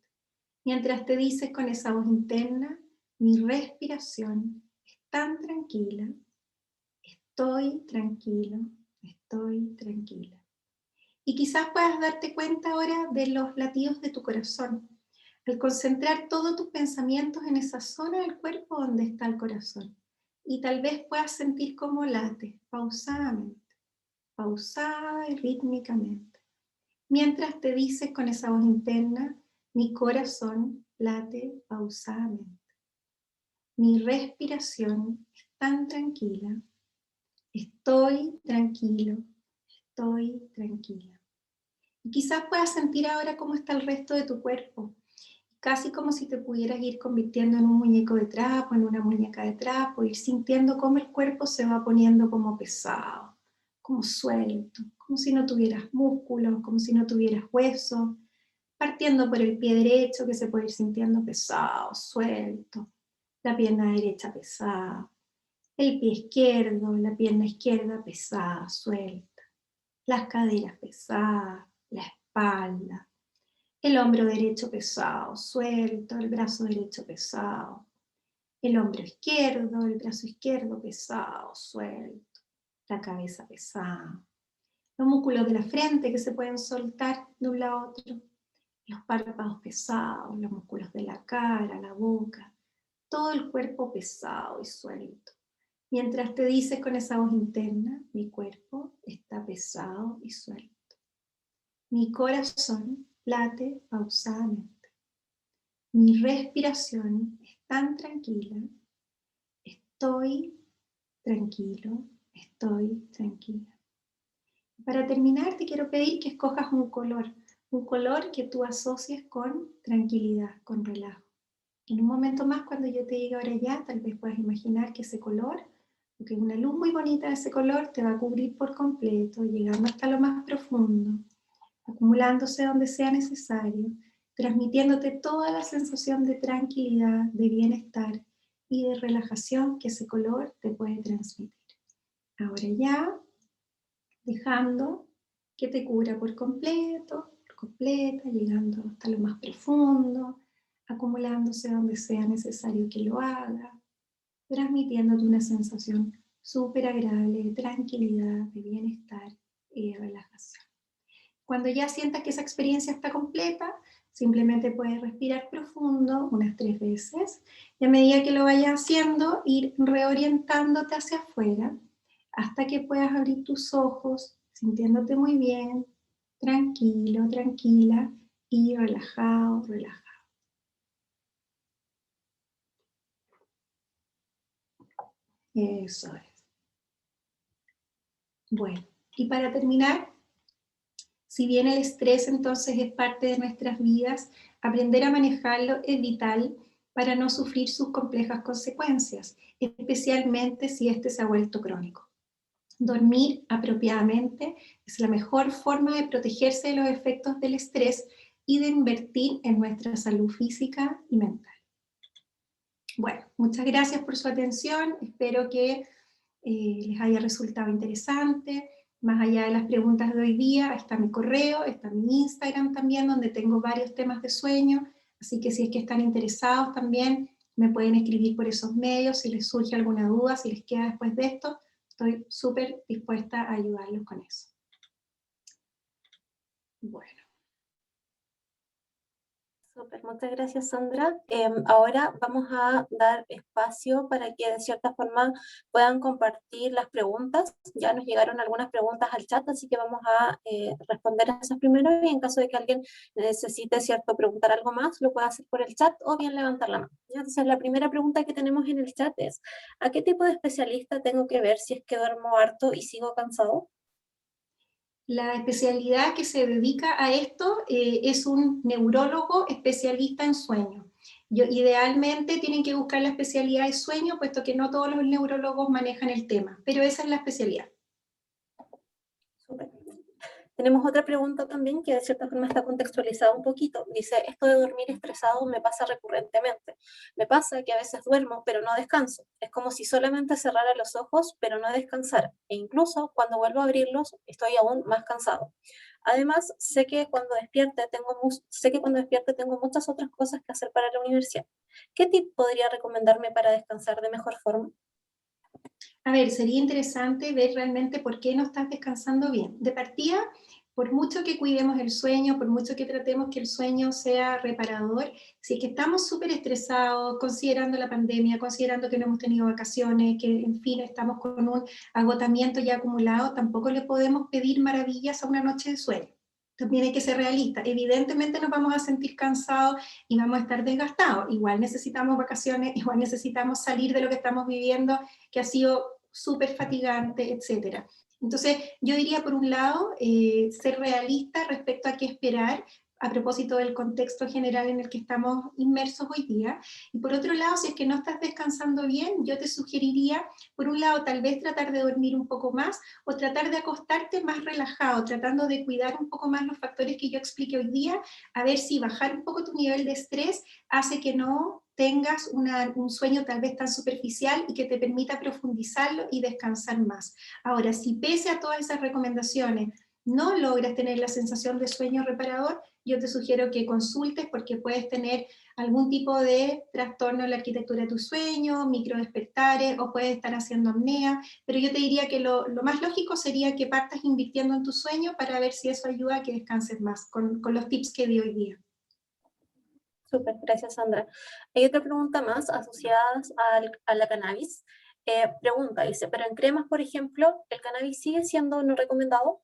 C: Mientras te dices con esa voz interna, mi respiración es tan tranquila, estoy tranquilo, estoy tranquila. Y quizás puedas darte cuenta ahora de los latidos de tu corazón, al concentrar todos tus pensamientos en esa zona del cuerpo donde está el corazón. Y tal vez puedas sentir cómo late, pausadamente, pausada y rítmicamente. Mientras te dices con esa voz interna, mi corazón late pausadamente. Mi respiración es tan tranquila, estoy tranquilo, estoy tranquila. Y quizás puedas sentir ahora cómo está el resto de tu cuerpo, casi como si te pudieras ir convirtiendo en un muñeco de trapo, en una muñeca de trapo, ir sintiendo cómo el cuerpo se va poniendo como pesado, como suelto, como si no tuvieras músculos, como si no tuvieras huesos, partiendo por el pie derecho que se puede ir sintiendo pesado, suelto, la pierna derecha pesada, el pie izquierdo, la pierna izquierda pesada, suelta, las caderas pesadas, la espalda, el hombro derecho pesado, suelto, el brazo derecho pesado, el hombro izquierdo, el brazo izquierdo pesado, suelto, la cabeza pesada, los músculos de la frente que se pueden soltar de un lado a otro, los párpados pesados, los músculos de la cara, la boca, todo el cuerpo pesado y suelto. Mientras te dices con esa voz interna, mi cuerpo está pesado y suelto. Mi corazón late pausadamente. Mi respiración es tan tranquila. Estoy tranquilo, estoy tranquila. Para terminar, te quiero pedir que escojas un color que tú asocies con tranquilidad, con relajo. En un momento más, cuando yo te diga ahora ya, tal vez puedas imaginar que ese color, porque una luz muy bonita de ese color te va a cubrir por completo, llegando hasta lo más profundo, acumulándose donde sea necesario, transmitiéndote toda la sensación de tranquilidad, de bienestar y de relajación que ese color te puede transmitir. Ahora ya, dejando que te cubra por completo, por completa, llegando hasta lo más profundo, acumulándose donde sea necesario que lo haga, transmitiéndote una sensación súper agradable de tranquilidad, de bienestar y de relajación. Cuando ya sientas que esa experiencia está completa, simplemente puedes respirar profundo unas 3 veces y a medida que lo vayas haciendo, ir reorientándote hacia afuera hasta que puedas abrir tus ojos sintiéndote muy bien, tranquilo, tranquila y relajado, relajado. Eso es. Bueno, y para terminar, si bien el estrés entonces es parte de nuestras vidas, aprender a manejarlo es vital para no sufrir sus complejas consecuencias, especialmente si este se ha vuelto crónico. Dormir apropiadamente es la mejor forma de protegerse de los efectos del estrés y de invertir en nuestra salud física y mental. Bueno, muchas gracias por su atención, espero que les haya resultado interesante. Más allá de las preguntas de hoy día, está mi correo, está mi Instagram también, donde tengo varios temas de sueño, así que si es que están interesados también, me pueden escribir por esos medios, si les surge alguna duda, si les queda después de esto, estoy súper dispuesta a ayudarlos con eso. Bueno.
B: Súper, muchas gracias, Sandra. Ahora vamos a dar espacio para que de cierta forma puedan compartir las preguntas. Ya nos llegaron algunas preguntas al chat, así que vamos a responder a esas primero y en caso de que alguien necesite, cierto, preguntar algo más, lo puede hacer por el chat o bien levantar la mano. ¿Ya? Entonces, la primera pregunta que tenemos en el chat es, ¿a qué tipo de especialista tengo que ver si es que duermo harto y sigo cansado?
C: La especialidad que se dedica a esto es un neurólogo especialista en sueño. Idealmente tienen que buscar la especialidad de sueño, puesto que no todos los neurólogos manejan el tema, pero esa es la especialidad.
B: Súper. Tenemos otra pregunta también que de cierta forma está contextualizada un poquito. Dice, esto de dormir estresado me pasa recurrentemente. Me pasa que a veces duermo, pero no descanso. Es como si solamente cerrara los ojos, pero no descansara. E incluso cuando vuelvo a abrirlos, estoy aún más cansado. Además, sé que cuando despierte tengo muchas otras cosas que hacer para la universidad. ¿Qué tip podría recomendarme para descansar de mejor forma?
C: A ver, sería interesante ver realmente por qué no estás descansando bien. De partida, por mucho que cuidemos el sueño, por mucho que tratemos que el sueño sea reparador, si es que estamos súper estresados, considerando la pandemia, considerando que no hemos tenido vacaciones, que en fin estamos con un agotamiento ya acumulado, tampoco le podemos pedir maravillas a una noche de sueño. También hay que ser realista. Evidentemente nos vamos a sentir cansados y vamos a estar desgastados. Igual necesitamos vacaciones, igual necesitamos salir de lo que estamos viviendo, que ha sido súper fatigante, etcétera. Entonces, yo diría, por un lado, ser realista respecto a qué esperar, a propósito del contexto general en el que estamos inmersos hoy día. Y por otro lado, si es que no estás descansando bien, yo te sugeriría, por un lado, tal vez tratar de dormir un poco más o tratar de acostarte más relajado, tratando de cuidar un poco más los factores que yo expliqué hoy día, a ver si bajar un poco tu nivel de estrés hace que no tengas un sueño tal vez tan superficial y que te permita profundizarlo y descansar más. Ahora, si pese a todas esas recomendaciones no logras tener la sensación de sueño reparador, yo te sugiero que consultes porque puedes tener algún tipo de trastorno en la arquitectura de tu sueño, microdespertares o puedes estar haciendo apnea, pero yo te diría que lo más lógico sería que partas invirtiendo en tu sueño para ver si eso ayuda a que descanses más con los tips que di hoy día.
B: Súper, gracias Sandra. Hay otra pregunta más asociada a la cannabis. Pregunta, dice, pero en cremas, por ejemplo, ¿el cannabis sigue siendo no recomendado?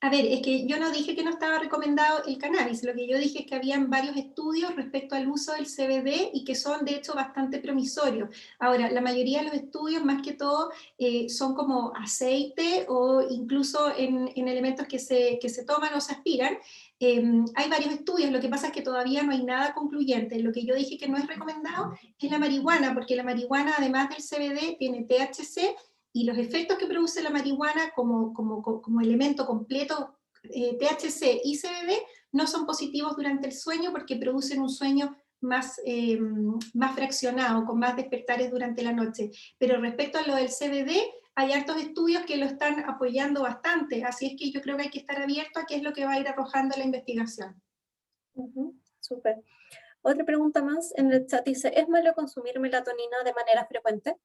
C: A ver, es que yo no dije que no estaba recomendado el cannabis, lo que yo dije es que habían varios estudios respecto al uso del CBD y que son de hecho bastante promisorios. Ahora, la mayoría de los estudios, más que todo, son como aceite o incluso en elementos que se toman o se aspiran. Hay varios estudios, lo que pasa es que todavía no hay nada concluyente. Lo que yo dije que no es recomendado es la marihuana, porque la marihuana, además del CBD, tiene THC y los efectos que produce la marihuana como elemento completo, THC y CBD, no son positivos durante el sueño porque producen un sueño más fraccionado, con más despertares durante la noche. Pero respecto a lo del CBD, hay hartos estudios que lo están apoyando bastante, así es que yo creo que hay que estar abierto a qué es lo que va a ir arrojando la investigación.
B: Súper. Otra pregunta más en el chat dice, ¿es malo consumir melatonina de manera frecuente?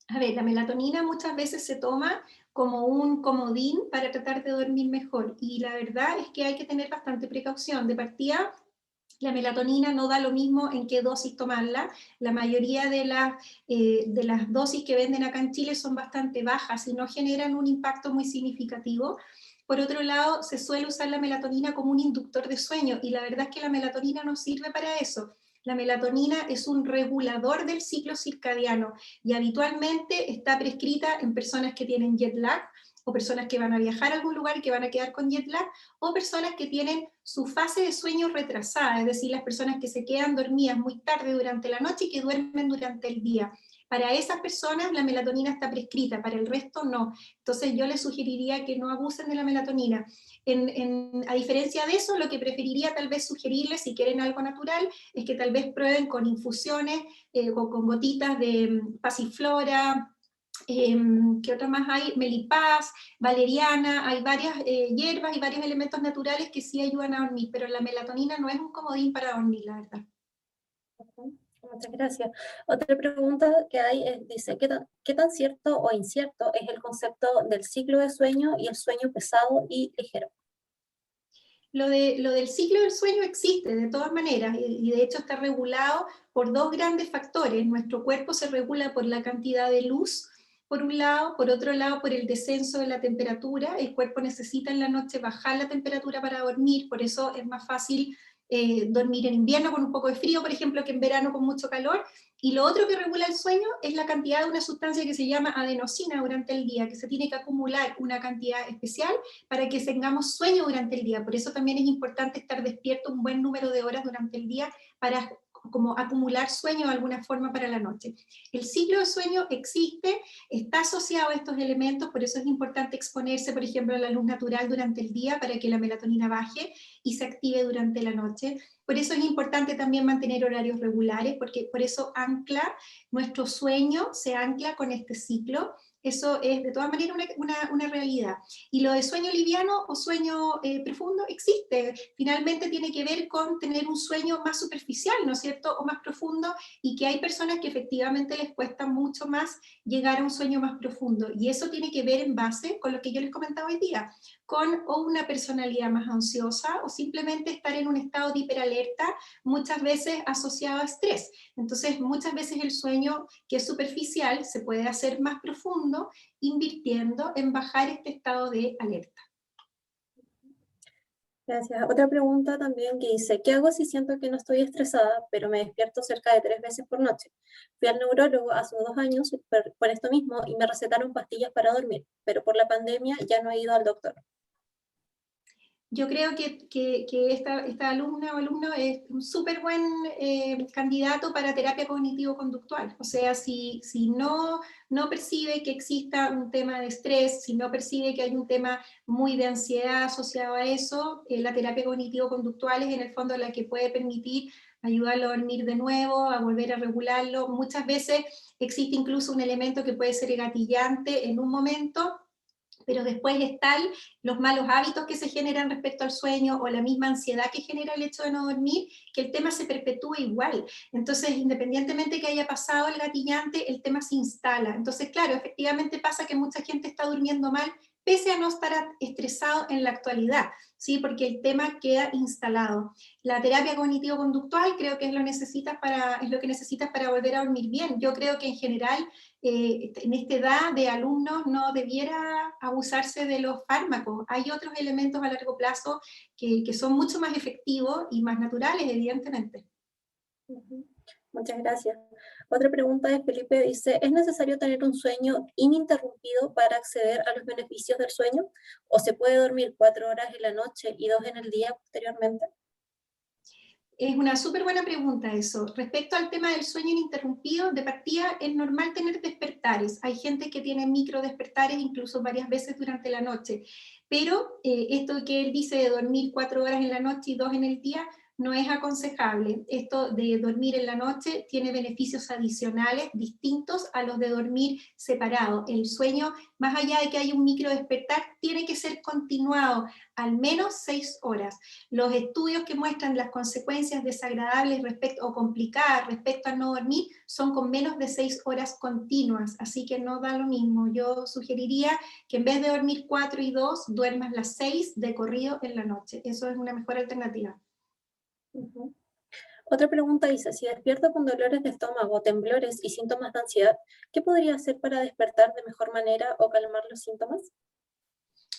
C: A ver, la melatonina muchas veces se toma como un comodín para tratar de dormir mejor y la verdad es que hay que tener bastante precaución. De partida, la melatonina no da lo mismo en qué dosis tomarla. La mayoría de las dosis que venden acá en Chile son bastante bajas y no generan un impacto muy significativo. Por otro lado, se suele usar la melatonina como un inductor de sueño y la verdad es que la melatonina no sirve para eso. La melatonina es un regulador del ciclo circadiano y habitualmente está prescrita en personas que tienen jet lag o personas que van a viajar a algún lugar y que van a quedar con jet lag, o personas que tienen su fase de sueño retrasada, es decir, las personas que se quedan dormidas muy tarde durante la noche y que duermen durante el día. Para esas personas la melatonina está prescrita, para el resto no. Entonces yo les sugeriría que no abusen de la melatonina. A diferencia de eso, lo que preferiría tal vez sugerirles, si quieren algo natural, es que tal vez prueben con infusiones o con gotitas de pasiflora, ¿qué otra más hay? Melipaz, valeriana, hay varias hierbas y varios elementos naturales que sí ayudan a dormir, pero la melatonina no es un comodín para dormir, la verdad.
B: Muchas gracias. Otra pregunta que hay dice, ¿qué tan cierto o incierto es el concepto del ciclo de sueño y el sueño pesado y ligero?
C: Lo del ciclo del sueño existe de todas maneras y de hecho está regulado por dos grandes factores. Nuestro cuerpo se regula por la cantidad de luz, por un lado, por otro lado por el descenso de la temperatura. El cuerpo necesita en la noche bajar la temperatura para dormir, por eso es más fácil dormir en invierno con un poco de frío, por ejemplo, que en verano con mucho calor. Y lo otro que regula el sueño es la cantidad de una sustancia que se llama adenosina durante el día, que se tiene que acumular una cantidad especial para que tengamos sueño durante el día. Por eso también es importante estar despierto un buen número de horas durante el día para como acumular sueño de alguna forma para la noche. El ciclo de sueño existe, está asociado a estos elementos, por eso es importante exponerse, por ejemplo, a la luz natural durante el día para que la melatonina baje y se active durante la noche. Por eso es importante también mantener horarios regulares, porque por eso nuestro sueño se ancla con este ciclo. Eso es de todas maneras una realidad. Y lo de sueño liviano o sueño profundo existe. Finalmente tiene que ver con tener un sueño más superficial, ¿no es cierto? O más profundo, y que hay personas que efectivamente les cuesta mucho más llegar a un sueño más profundo. Y eso tiene que ver en base con lo que yo les comentaba hoy día, con o una personalidad más ansiosa o simplemente estar en un estado de hiperalerta, muchas veces asociado a estrés. Entonces, muchas veces el sueño que es superficial se puede hacer más profundo invirtiendo en bajar este estado de alerta.
B: Gracias. Otra pregunta también que dice, ¿qué hago si siento que no estoy estresada, pero me despierto cerca de 3 veces por noche? Fui al neurólogo hace 2 años por esto mismo y me recetaron pastillas para dormir, pero por la pandemia ya no he ido al doctor.
C: Yo creo que esta alumna o alumno es un súper buen candidato para terapia cognitivo-conductual. O sea, si no percibe que exista un tema de estrés, si no percibe que hay un tema muy de ansiedad asociado a eso, la terapia cognitivo-conductual es en el fondo la que puede permitir ayudarlo a dormir de nuevo, a volver a regularlo. Muchas veces existe incluso un elemento que puede ser gatillante en un momento, pero después están los malos hábitos que se generan respecto al sueño o la misma ansiedad que genera el hecho de no dormir, que el tema se perpetúa igual. Entonces, independientemente que haya pasado el gatillante, el tema se instala. Entonces, claro, efectivamente pasa que mucha gente está durmiendo mal, pese a no estar estresado en la actualidad, ¿sí? Porque el tema queda instalado. La terapia cognitivo-conductual creo que es lo que necesitas para volver a dormir bien. Yo creo que en general en esta edad de alumnos no debiera abusarse de los fármacos. Hay otros elementos a largo plazo que son mucho más efectivos y más naturales, evidentemente.
B: Muchas gracias. Otra pregunta de Felipe dice, ¿es necesario tener un sueño ininterrumpido para acceder a los beneficios del sueño? ¿O se puede dormir 4 horas en la noche y 2 en el día posteriormente?
C: Es una súper buena pregunta eso. Respecto al tema del sueño ininterrumpido, de partida es normal tener despertares. Hay gente que tiene micro despertares incluso varias veces durante la noche. Pero esto que él dice de dormir 4 horas en la noche y 2 en el día, no es aconsejable. Esto de dormir en la noche tiene beneficios adicionales distintos a los de dormir separado. El sueño, más allá de que haya un micro despertar, tiene que ser continuado al menos 6 horas. Los estudios que muestran las consecuencias desagradables o complicadas respecto a no dormir son con menos de 6 horas continuas, así que no da lo mismo. Yo sugeriría que en vez de dormir 4 y 2, duermas las 6 de corrido en la noche. Eso es una mejor alternativa.
B: Otra pregunta dice, si despierto con dolores de estómago, temblores y síntomas de ansiedad, ¿qué podría hacer para despertar de mejor manera o calmar los síntomas?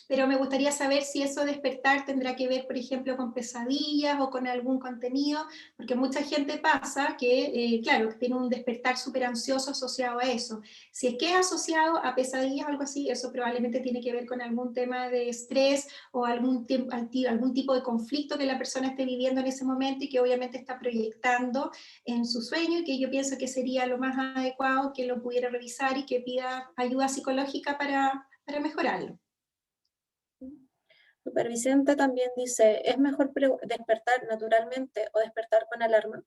C: Pero me gustaría saber si eso despertar tendrá que ver, por ejemplo, con pesadillas o con algún contenido, porque mucha gente pasa que, claro, tiene un despertar súper ansioso asociado a eso. Si es que es asociado a pesadillas o algo así, eso probablemente tiene que ver con algún tema de estrés o algún tipo de conflicto que la persona esté viviendo en ese momento y que obviamente está proyectando en su sueño, y que yo pienso que sería lo más adecuado que lo pudiera revisar y que pida ayuda psicológica para mejorarlo.
B: Super Vicente también dice, ¿es mejor despertar naturalmente o despertar con alarma?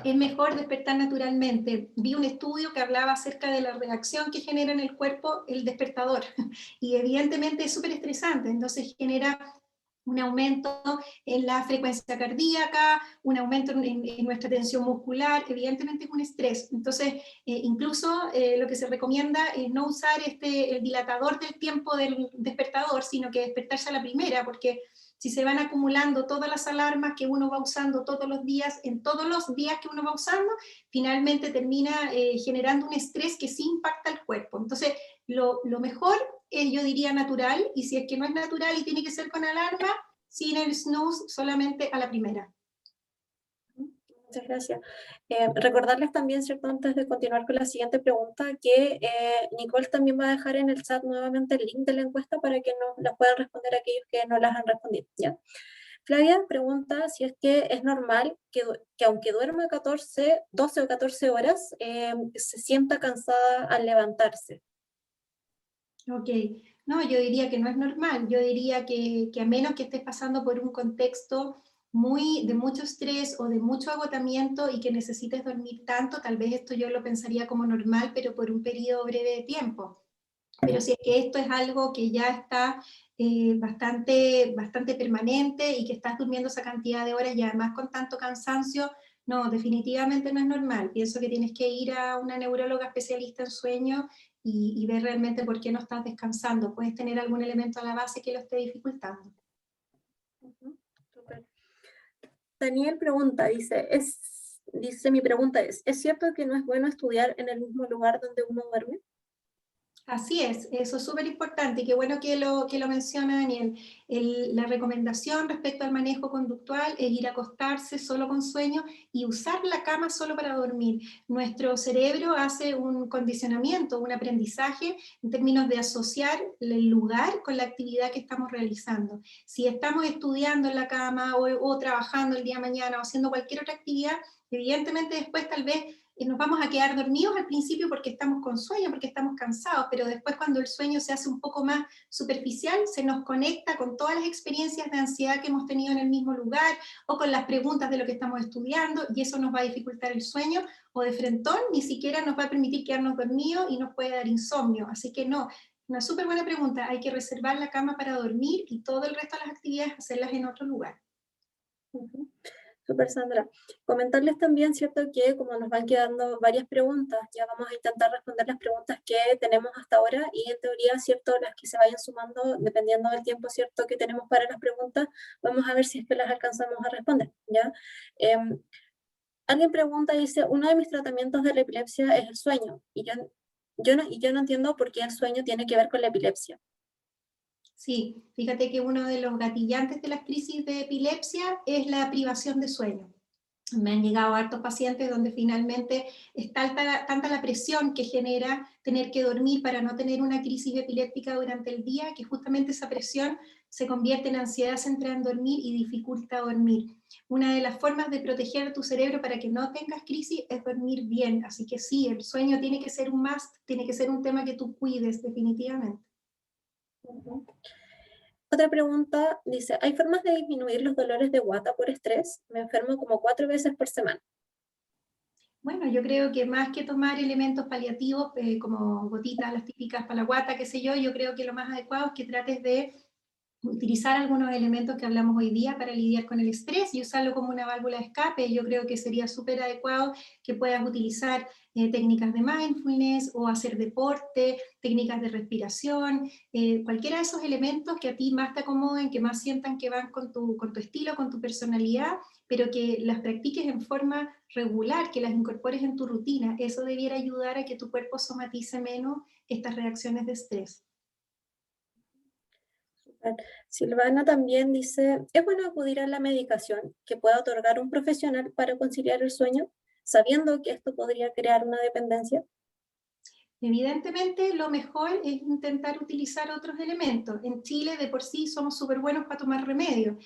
C: Es mejor despertar naturalmente. Vi un estudio que hablaba acerca de la reacción que genera en el cuerpo el despertador y evidentemente es súper estresante, entonces genera un aumento en la frecuencia cardíaca, un aumento en nuestra tensión muscular, evidentemente es un estrés. Entonces, incluso lo que se recomienda es no usar el dilatador del tiempo del despertador, sino que despertarse a la primera, porque si se van acumulando todas las alarmas que uno va usando todos los días, en todos los días que uno va usando, finalmente termina generando un estrés que sí impacta al cuerpo. Entonces, lo mejor es, yo diría, natural, y si es que no es natural y tiene que ser con alarma, sin el snooze, solamente a la primera.
B: Muchas gracias. Recordarles también, ¿cierto?, antes de continuar con la siguiente pregunta, que Nicole también va a dejar en el chat nuevamente el link de la encuesta para que nos las puedan responder aquellos que no las han respondido, ¿ya? Flavia pregunta si es que es normal que aunque duerma 12 o 14 horas, se sienta cansada al levantarse.
C: Ok, no, yo diría que no es normal, yo diría que a menos que estés pasando por un contexto de mucho estrés o de mucho agotamiento y que necesites dormir tanto, tal vez esto yo lo pensaría como normal, pero por un periodo breve de tiempo. Pero si es que esto es algo que ya está bastante permanente y que estás durmiendo esa cantidad de horas y además con tanto cansancio, no, definitivamente no es normal. Pienso que tienes que ir a una neuróloga especialista en sueño y ver realmente por qué no estás descansando. Puedes tener algún elemento a la base que lo esté dificultando.
B: Super. Daniel pregunta, dice mi pregunta ¿es cierto que no es bueno estudiar en el mismo lugar donde uno duerme?
C: Así es, eso es súper importante y qué bueno que lo menciona Daniel. La recomendación respecto al manejo conductual es ir a acostarse solo con sueño y usar la cama solo para dormir. Nuestro cerebro hace un condicionamiento, un aprendizaje en términos de asociar el lugar con la actividad que estamos realizando. Si estamos estudiando en la cama o trabajando el día de mañana o haciendo cualquier otra actividad, evidentemente después tal vez nos vamos a quedar dormidos al principio porque estamos con sueño, porque estamos cansados, pero después cuando el sueño se hace un poco más superficial, se nos conecta con todas las experiencias de ansiedad que hemos tenido en el mismo lugar o con las preguntas de lo que estamos estudiando y eso nos va a dificultar el sueño o de frentón ni siquiera nos va a permitir quedarnos dormidos y nos puede dar insomnio. Así que no, una súper buena pregunta, hay que reservar la cama para dormir y todo el resto de las actividades hacerlas en otro lugar.
B: Super, Sandra. Comentarles también, ¿cierto?, que como nos van quedando varias preguntas, ya vamos a intentar responder las preguntas que tenemos hasta ahora y en teoría, ¿cierto?, las que se vayan sumando, dependiendo del tiempo, ¿cierto?, que tenemos para las preguntas, vamos a ver si es que las alcanzamos a responder, ¿ya? Alguien pregunta, dice, uno de mis tratamientos de la epilepsia es el sueño, y yo no entiendo por qué el sueño tiene que ver con la epilepsia.
C: Sí, fíjate que uno de los gatillantes de las crisis de epilepsia es la privación de sueño. Me han llegado hartos pacientes donde finalmente es tanta la presión que genera tener que dormir para no tener una crisis epiléptica durante el día, que justamente esa presión se convierte en ansiedad centrada en dormir y dificulta dormir. Una de las formas de proteger tu cerebro para que no tengas crisis es dormir bien, así que sí, el sueño tiene que ser un must, tiene que ser un tema que tú cuides definitivamente.
B: Otra pregunta dice, ¿hay formas de disminuir los dolores de guata por estrés? Me enfermo como 4 veces por semana.
C: Bueno, yo creo que más que tomar elementos paliativos, como gotitas, las típicas para la guata, qué sé yo creo que lo más adecuado es que trates de utilizar algunos elementos que hablamos hoy día para lidiar con el estrés y usarlo como una válvula de escape. Yo creo que sería súper adecuado que puedas utilizar técnicas de mindfulness o hacer deporte, técnicas de respiración, cualquiera de esos elementos que a ti más te acomoden, que más sientan que van con tu estilo, con tu personalidad, pero que las practiques en forma regular, que las incorpores en tu rutina. Eso debiera ayudar a que tu cuerpo somatice menos estas reacciones de estrés.
B: Silvana también dice, ¿es bueno acudir a la medicación que pueda otorgar un profesional para conciliar el sueño, sabiendo que esto podría crear una dependencia?
C: Evidentemente, lo mejor es intentar utilizar otros elementos. En Chile, de por sí, somos súper buenos para tomar remedios.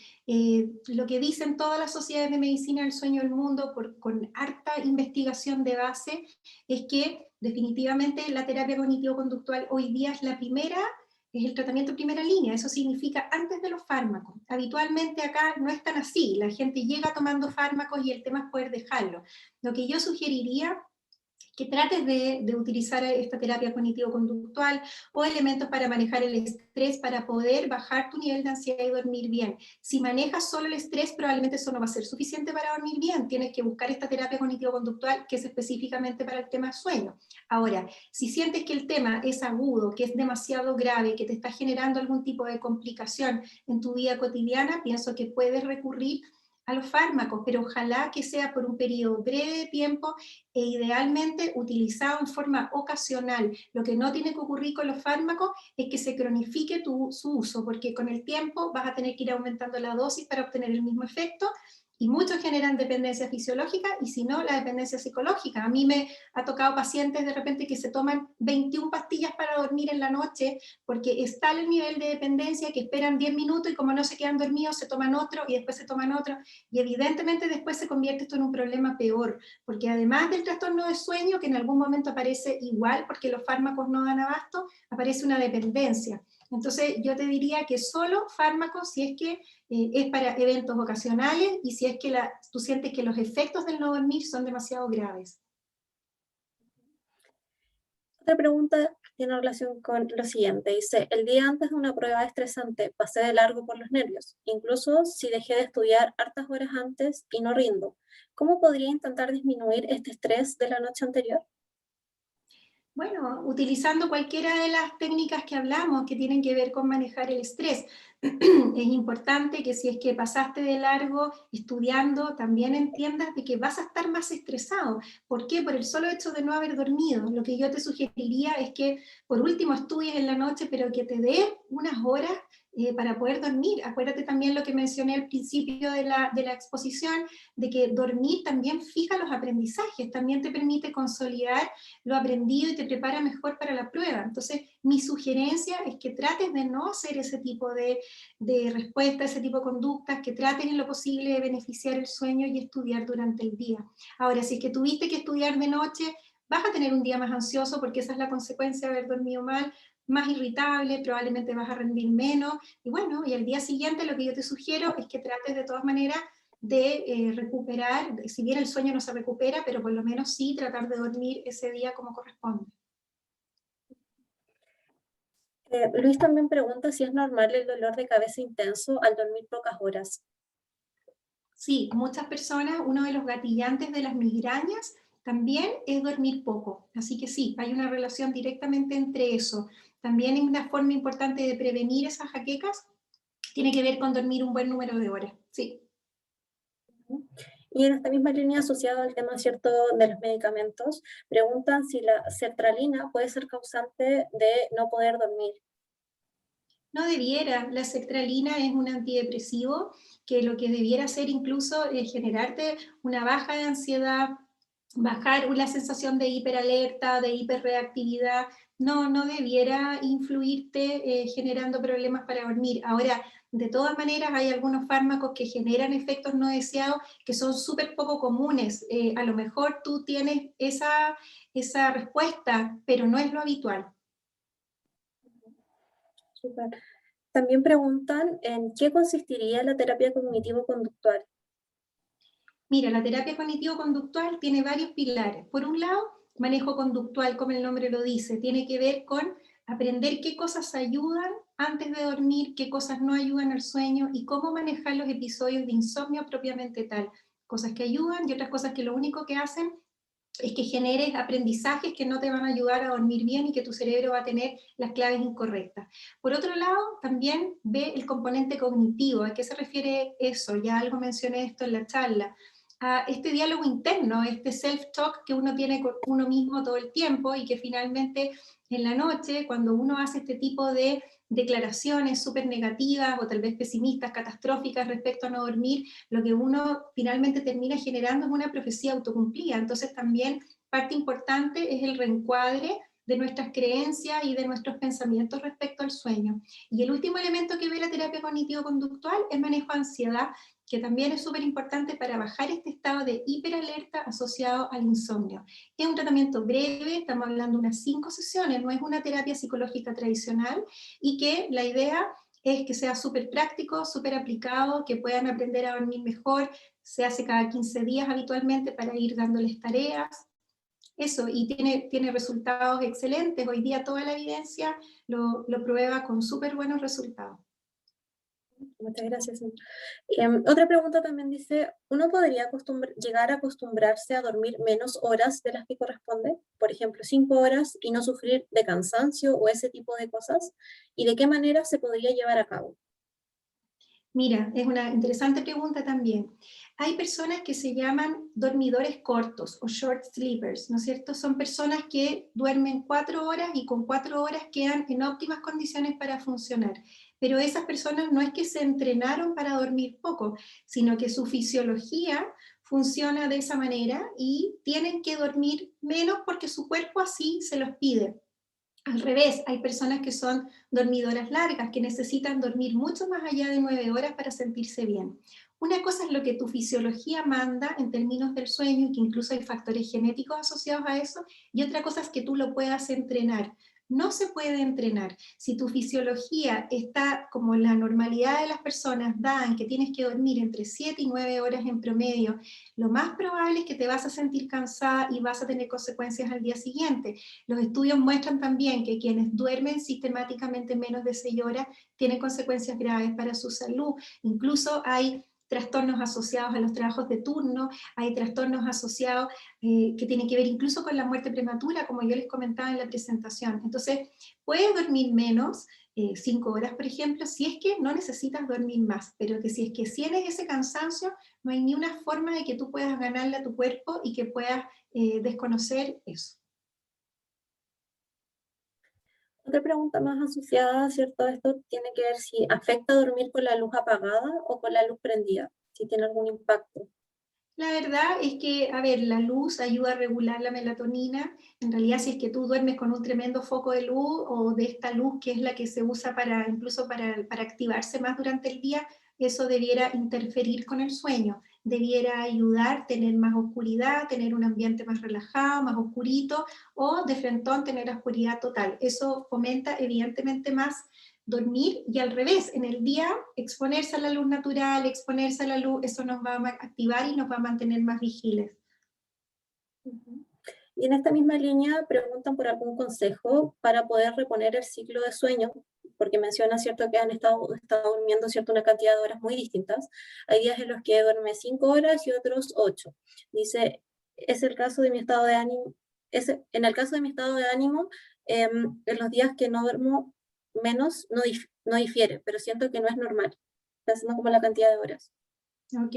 C: Lo que dicen todas las sociedades de medicina del sueño del mundo, con harta investigación de base, es que definitivamente la terapia cognitivo-conductual hoy día es es el tratamiento en primera línea. Eso significa antes de los fármacos. Habitualmente acá no es tan así. La gente llega tomando fármacos y el tema es poder dejarlo. Lo que yo sugeriría que trates de utilizar esta terapia cognitivo-conductual o elementos para manejar el estrés para poder bajar tu nivel de ansiedad y dormir bien. Si manejas solo el estrés, probablemente eso no va a ser suficiente para dormir bien. Tienes que buscar esta terapia cognitivo-conductual que es específicamente para el tema sueño. Ahora, si sientes que el tema es agudo, que es demasiado grave, que te está generando algún tipo de complicación en tu vida cotidiana, pienso que puedes recurrir a los fármacos, pero ojalá que sea por un periodo breve de tiempo e idealmente utilizado en forma ocasional. Lo que no tiene que ocurrir con los fármacos es que se cronifique su uso, porque con el tiempo vas a tener que ir aumentando la dosis para obtener el mismo efecto, y muchos generan dependencia fisiológica y si no, la dependencia psicológica. A mí me ha tocado pacientes de repente que se toman 21 pastillas para dormir en la noche porque es tal el nivel de dependencia que esperan 10 minutos y como no se quedan dormidos se toman otro y después se toman otro y evidentemente después se convierte esto en un problema peor, porque además del trastorno de sueño que en algún momento aparece igual porque los fármacos no dan abasto, aparece una dependencia. Entonces yo te diría que solo fármacos si es que es para eventos ocasionales y si es que tú sientes que los efectos del no dormir son demasiado graves.
B: Otra pregunta tiene relación con lo siguiente. Dice, el día antes de una prueba estresante pasé de largo por los nervios, incluso si dejé de estudiar hartas horas antes y no rindo. ¿Cómo podría intentar disminuir este estrés de la noche anterior?
C: Bueno, utilizando cualquiera de las técnicas que hablamos que tienen que ver con manejar el estrés. Es importante que si es que pasaste de largo estudiando, también entiendas de que vas a estar más estresado. ¿Por qué? Por el solo hecho de no haber dormido. Lo que yo te sugeriría es que por último estudies en la noche, pero que te dé unas horas para poder dormir. Acuérdate también lo que mencioné al principio de la exposición, de que dormir también fija los aprendizajes, también te permite consolidar lo aprendido y te prepara mejor para la prueba. Entonces, mi sugerencia es que trates de no hacer ese tipo de respuestas, ese tipo de conductas, que traten en lo posible de beneficiar el sueño y estudiar durante el día. Ahora, si es que tuviste que estudiar de noche, vas a tener un día más ansioso porque esa es la consecuencia de haber dormido mal, más irritable, probablemente vas a rendir menos, y bueno, y al día siguiente lo que yo te sugiero es que trates de todas maneras de recuperar, si bien el sueño no se recupera, pero por lo menos sí tratar de dormir ese día como corresponde.
B: Luis también pregunta si es normal el dolor de cabeza intenso al dormir pocas horas.
C: Sí, muchas personas, uno de los gatillantes de las migrañas también es dormir poco. Así que sí, hay una relación directamente entre eso. También una forma importante de prevenir esas jaquecas tiene que ver con dormir un buen número de horas. Sí.
B: Y en esta misma línea, asociado al tema cierto de los medicamentos, preguntan si la sertralina puede ser causante de no poder dormir.
C: No debiera, la sertralina es un antidepresivo que lo que debiera hacer incluso es generarte una baja de ansiedad, bajar la sensación de hiperalerta, de hiperreactividad, no debiera influirte generando problemas para dormir. Ahora, de todas maneras, hay algunos fármacos que generan efectos no deseados que son súper poco comunes. A lo mejor tú tienes esa respuesta, pero no es lo habitual.
B: Super. También preguntan en qué consistiría la terapia cognitivo-conductual.
C: Mira, la terapia cognitivo-conductual tiene varios pilares. Por un lado, manejo conductual, como el nombre lo dice, tiene que ver con aprender qué cosas ayudan antes de dormir, qué cosas no ayudan al sueño y cómo manejar los episodios de insomnio propiamente tal. Cosas que ayudan y otras cosas que lo único que hacen es que generes aprendizajes que no te van a ayudar a dormir bien y que tu cerebro va a tener las claves incorrectas. Por otro lado, también ve el componente cognitivo. ¿A qué se refiere eso? Ya algo mencioné esto en la charla. A este diálogo interno, este self-talk que uno tiene con uno mismo todo el tiempo y que finalmente en la noche, cuando uno hace este tipo de declaraciones súper negativas o tal vez pesimistas, catastróficas respecto a no dormir, lo que uno finalmente termina generando es una profecía autocumplida. Entonces también parte importante es el reencuadre de nuestras creencias y de nuestros pensamientos respecto al sueño. Y el último elemento que ve la terapia cognitivo-conductual es manejo de ansiedad, que también es súper importante para bajar este estado de hiperalerta asociado al insomnio. Es un tratamiento breve, estamos hablando de unas 5 sesiones, no es una terapia psicológica tradicional, y que la idea es que sea súper práctico, súper aplicado, que puedan aprender a dormir mejor. Se hace cada 15 días habitualmente para ir dándoles tareas. Eso, y tiene resultados excelentes. Hoy día toda la evidencia lo prueba con súper buenos resultados.
B: Muchas gracias. Otra pregunta también dice, ¿uno podría llegar a acostumbrarse a dormir menos horas de las que corresponde? Por ejemplo, 5 horas y no sufrir de cansancio o ese tipo de cosas. ¿Y de qué manera se podría llevar a cabo?
C: Mira, es una interesante pregunta también. Hay personas que se llaman dormidores cortos o short sleepers, ¿no es cierto? Son personas que duermen 4 horas y con 4 horas quedan en óptimas condiciones para funcionar. Pero esas personas no es que se entrenaron para dormir poco, sino que su fisiología funciona de esa manera y tienen que dormir menos porque su cuerpo así se los pide. Al revés, hay personas que son dormidoras largas, que necesitan dormir mucho más allá de 9 horas para sentirse bien. Una cosa es lo que tu fisiología manda en términos del sueño, y que incluso hay factores genéticos asociados a eso, y otra cosa es que tú lo puedas entrenar. No se puede entrenar. Si tu fisiología está como la normalidad de las personas dan, que tienes que dormir entre 7 y 9 horas en promedio, lo más probable es que te vas a sentir cansada y vas a tener consecuencias al día siguiente. Los estudios muestran también que quienes duermen sistemáticamente menos de 6 horas tienen consecuencias graves para su salud. Incluso hay trastornos asociados a los trabajos de turno, hay trastornos asociados que tienen que ver incluso con la muerte prematura, como yo les comentaba en la presentación. Entonces, puedes dormir menos, 5 horas, por ejemplo, si es que no necesitas dormir más, pero que si es que tienes ese cansancio, no hay ni una forma de que tú puedas ganarle a tu cuerpo y que puedas desconocer eso.
B: Otra pregunta más asociada, ¿cierto? A esto tiene que ver si afecta dormir con la luz apagada o con la luz prendida, si tiene algún impacto.
C: La verdad es que, a ver, la luz ayuda a regular la melatonina. En realidad, si es que tú duermes con un tremendo foco de luz o de esta luz que es la que se usa incluso para activarse más durante el día, eso debiera interferir con el sueño. Debiera ayudar a tener más oscuridad, tener un ambiente más relajado, más oscurito, o de frentón tener oscuridad total. Eso fomenta evidentemente más dormir, y al revés, en el día exponerse a la luz natural, exponerse a la luz, eso nos va a activar y nos va a mantener más vigiles.
B: Y en esta misma línea preguntan por algún consejo para poder reponer el ciclo de sueño, porque menciona, ¿cierto?, que han estado durmiendo, ¿cierto?, una cantidad de horas muy distintas. Hay días en los que duerme 5 horas y otros 8. Dice, es el caso de mi estado de ánimo, en el caso de mi estado de ánimo, en los días que no duermo menos, no difiere, pero siento que no es normal, pensando como la cantidad de horas.
C: Ok,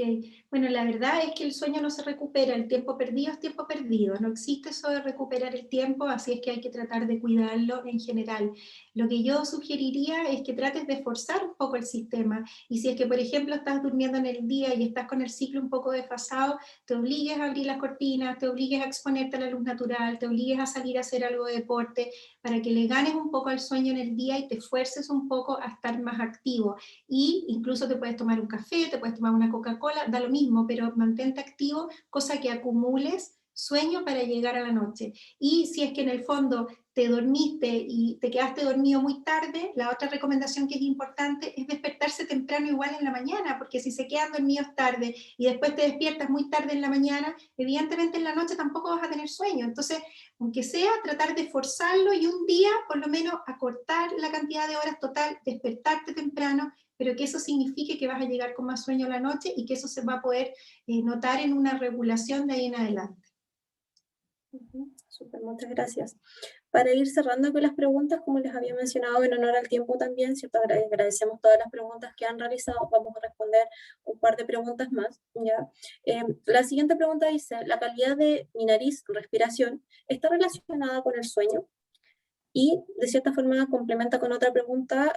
C: bueno, la verdad es que el sueño no se recupera, el tiempo perdido es tiempo perdido, no existe eso de recuperar el tiempo, así es que hay que tratar de cuidarlo en general. Lo que yo sugeriría es que trates de forzar un poco el sistema, y si es que, por ejemplo, estás durmiendo en el día y estás con el ciclo un poco desfasado, te obligues a abrir las cortinas, te obligues a exponerte a la luz natural, te obligues a salir a hacer algo de deporte, para que le ganes un poco al sueño en el día y te fuerces un poco a estar más activo. Y incluso te puedes tomar un café, te puedes tomar una Coca-Cola, da lo mismo, pero mantente activo, cosa que acumules sueño para llegar a la noche. Y si es que en el fondo te dormiste y te quedaste dormido muy tarde, la otra recomendación que es importante es despertarse temprano igual en la mañana, porque si se quedan dormidos tarde y después te despiertas muy tarde en la mañana, evidentemente en la noche tampoco vas a tener sueño. Entonces, aunque sea, tratar de forzarlo y un día por lo menos acortar la cantidad de horas total, despertarte temprano, pero que eso signifique que vas a llegar con más sueño a la noche y que eso se va a poder notar en una regulación de ahí en adelante.
B: Súper, muchas gracias. Para ir cerrando con las preguntas, como les había mencionado, en honor al tiempo también, ¿cierto? Agradecemos todas las preguntas que han realizado. Vamos a responder un par de preguntas más, ¿ya? La siguiente pregunta dice, ¿la calidad de mi nariz, respiración, está relacionada con el sueño? Y, de cierta forma, complementa con otra pregunta,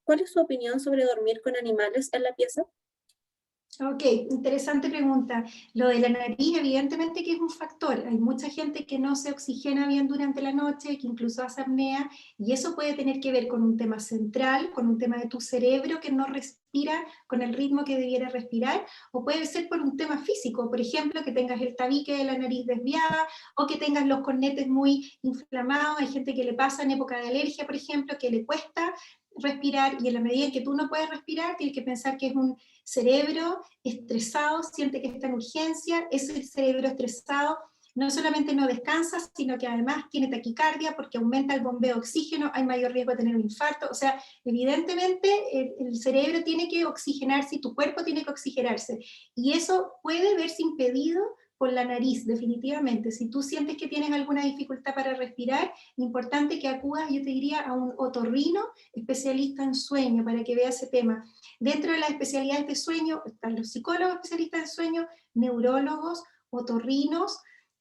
B: ¿cuál es su opinión sobre dormir con animales en la pieza?
C: Ok, interesante pregunta. Lo de la nariz, evidentemente que es un factor. Hay mucha gente que no se oxigena bien durante la noche, que incluso hace apnea, y eso puede tener que ver con un tema central, con un tema de tu cerebro que no respira con el ritmo que debiera respirar, o puede ser por un tema físico, por ejemplo, que tengas el tabique de la nariz desviada, o que tengas los cornetes muy inflamados. Hay gente que le pasa en época de alergia, por ejemplo, que le cuesta respirar, y en la medida en que tú no puedes respirar, tienes que pensar que es un cerebro estresado, siente que está en urgencia, ese cerebro estresado no solamente no descansa, sino que además tiene taquicardia porque aumenta el bombeo de oxígeno, hay mayor riesgo de tener un infarto. O sea, evidentemente el cerebro tiene que oxigenarse y tu cuerpo tiene que oxigenarse. Y eso puede verse impedido por la nariz, definitivamente. Si tú sientes que tienes alguna dificultad para respirar, importante que acudas, yo te diría, a un otorrino especialista en sueño para que vea ese tema. Dentro de las especialidades de sueño están los psicólogos especialistas en sueño, neurólogos, otorrinos,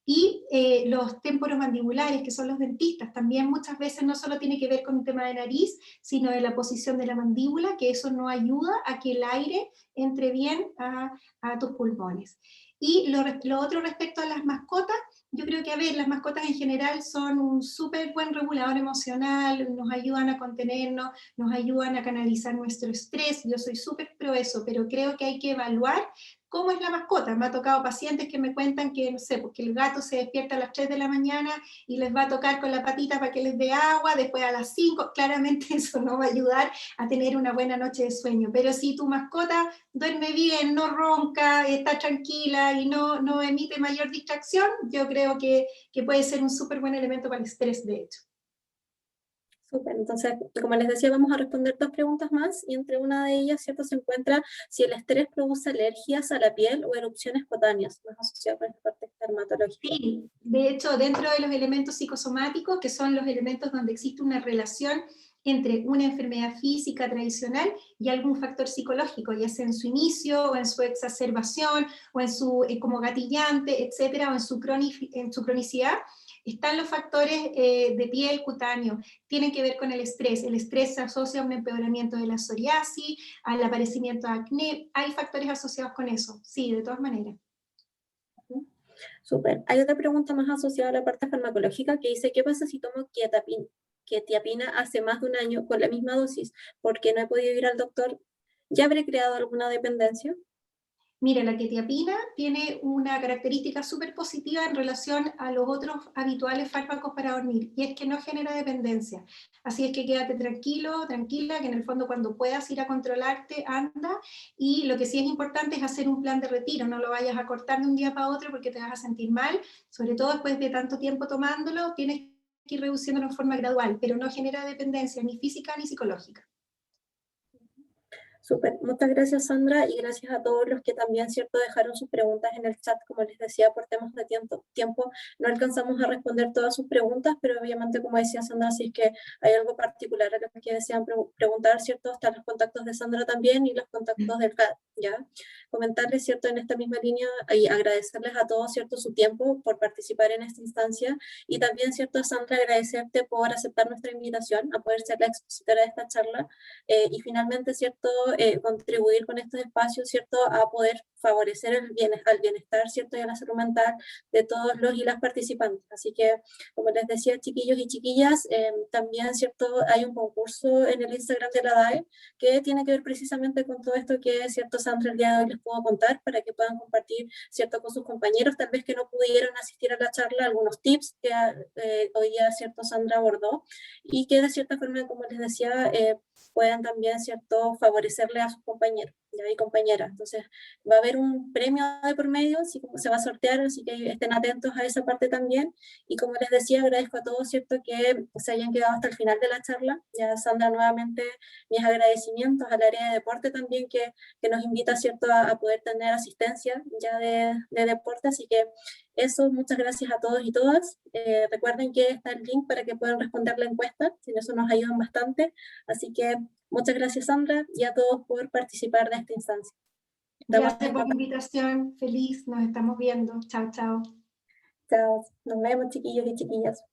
C: y los temporomandibulares, que son los dentistas. También muchas veces no solo tiene que ver con un tema de nariz, sino de la posición de la mandíbula, que eso no ayuda a que el aire entre bien a tus pulmones. Y lo otro respecto a las mascotas, yo creo que, a ver, las mascotas en general son un súper buen regulador emocional, nos ayudan a contenernos, nos ayudan a canalizar nuestro estrés. Yo soy súper pro eso, pero creo que hay que evaluar cómo es la mascota. Me ha tocado pacientes que me cuentan que, no sé, porque el gato se despierta a las 3 de la mañana y les va a tocar con la patita para que les dé agua, después a las 5, claramente eso no va a ayudar a tener una buena noche de sueño. Pero si tu mascota duerme bien, no ronca, está tranquila y no emite mayor distracción, yo creo que puede ser un súper buen elemento para el estrés, de hecho.
B: Súper, entonces, como les decía, vamos a responder 2 preguntas más, y entre una de ellas, ¿cierto?, se encuentra si el estrés produce alergias a la piel o erupciones cutáneas, más asociado con esta parte dermatológica.
C: Sí, de hecho, dentro de los elementos psicosomáticos, que son los elementos donde existe una relación entre una enfermedad física tradicional y algún factor psicológico, ya sea en su inicio, o en su exacerbación, o en su como gatillante, etcétera, o en su cronicidad, están los factores de piel, cutáneo, tienen que ver con el estrés. El estrés se asocia a un empeoramiento de la psoriasis, al aparecimiento de acné, hay factores asociados con eso, sí, de todas maneras.
B: Súper. Hay otra pregunta más asociada a la parte farmacológica que dice, ¿qué pasa si tomo quetiapina hace más de un año con la misma dosis? ¿Por qué no he podido ir al doctor? ¿Ya habré creado alguna dependencia?
C: Mira, la quetiapina tiene una característica súper positiva en relación a los otros habituales fármacos para dormir, y es que no genera dependencia. Así es que quédate tranquilo, tranquila, que en el fondo cuando puedas ir a controlarte, anda, y lo que sí es importante es hacer un plan de retiro, no lo vayas a cortar de un día para otro porque te vas a sentir mal, sobre todo después de tanto tiempo tomándolo, tienes que ir reduciéndolo en forma gradual, pero no genera dependencia ni física ni psicológica.
B: Súper, muchas gracias Sandra, y gracias a todos los que también, cierto, dejaron sus preguntas en el chat. Como les decía, por temas de tiempo no alcanzamos a responder todas sus preguntas, pero obviamente, como decía Sandra, si es que hay algo particular a lo que desean preguntar, cierto, están los contactos de Sandra también y los contactos del CAD, ¿ya? Comentarles, cierto, en esta misma línea, y agradecerles a todos, cierto, su tiempo por participar en esta instancia, y también, cierto, Sandra, agradecerte por aceptar nuestra invitación a poder ser la expositora de esta charla, y finalmente, cierto, contribuir con estos espacios, cierto, a poder favorecer al bienestar, cierto, y a la salud mental de todos los y las participantes. Así que, como les decía, chiquillos y chiquillas, también, cierto, hay un concurso en el Instagram de la DAE que tiene que ver precisamente con todo esto que, cierto, Sandra el día de hoy les puedo contar, para que puedan compartir, cierto, con sus compañeros, tal vez que no pudieron asistir a la charla, algunos tips que hoy día, cierto, Sandra abordó, y que de cierta forma, como les decía, puedan también, cierto, favorecerle a sus compañeros, ¿ya? Y compañeras. Entonces, va a haber un premio de por medio, así como se va a sortear, así que estén atentos a esa parte también. Y como les decía, agradezco a todos, cierto, que se hayan quedado hasta el final de la charla. Ya, Sandra, nuevamente mis agradecimientos al área de deporte también, que nos invita, cierto, a poder tener asistencia ya de deporte. Así que eso, muchas gracias a todos y todas. Recuerden que está el link para que puedan responder la encuesta, si eso nos ayudan bastante. Así que muchas gracias, Sandra, y a todos por participar de esta instancia.
C: Gracias por la invitación, feliz, nos estamos viendo. Chao, chao.
B: Chao, nos vemos, chiquillos y chiquillas.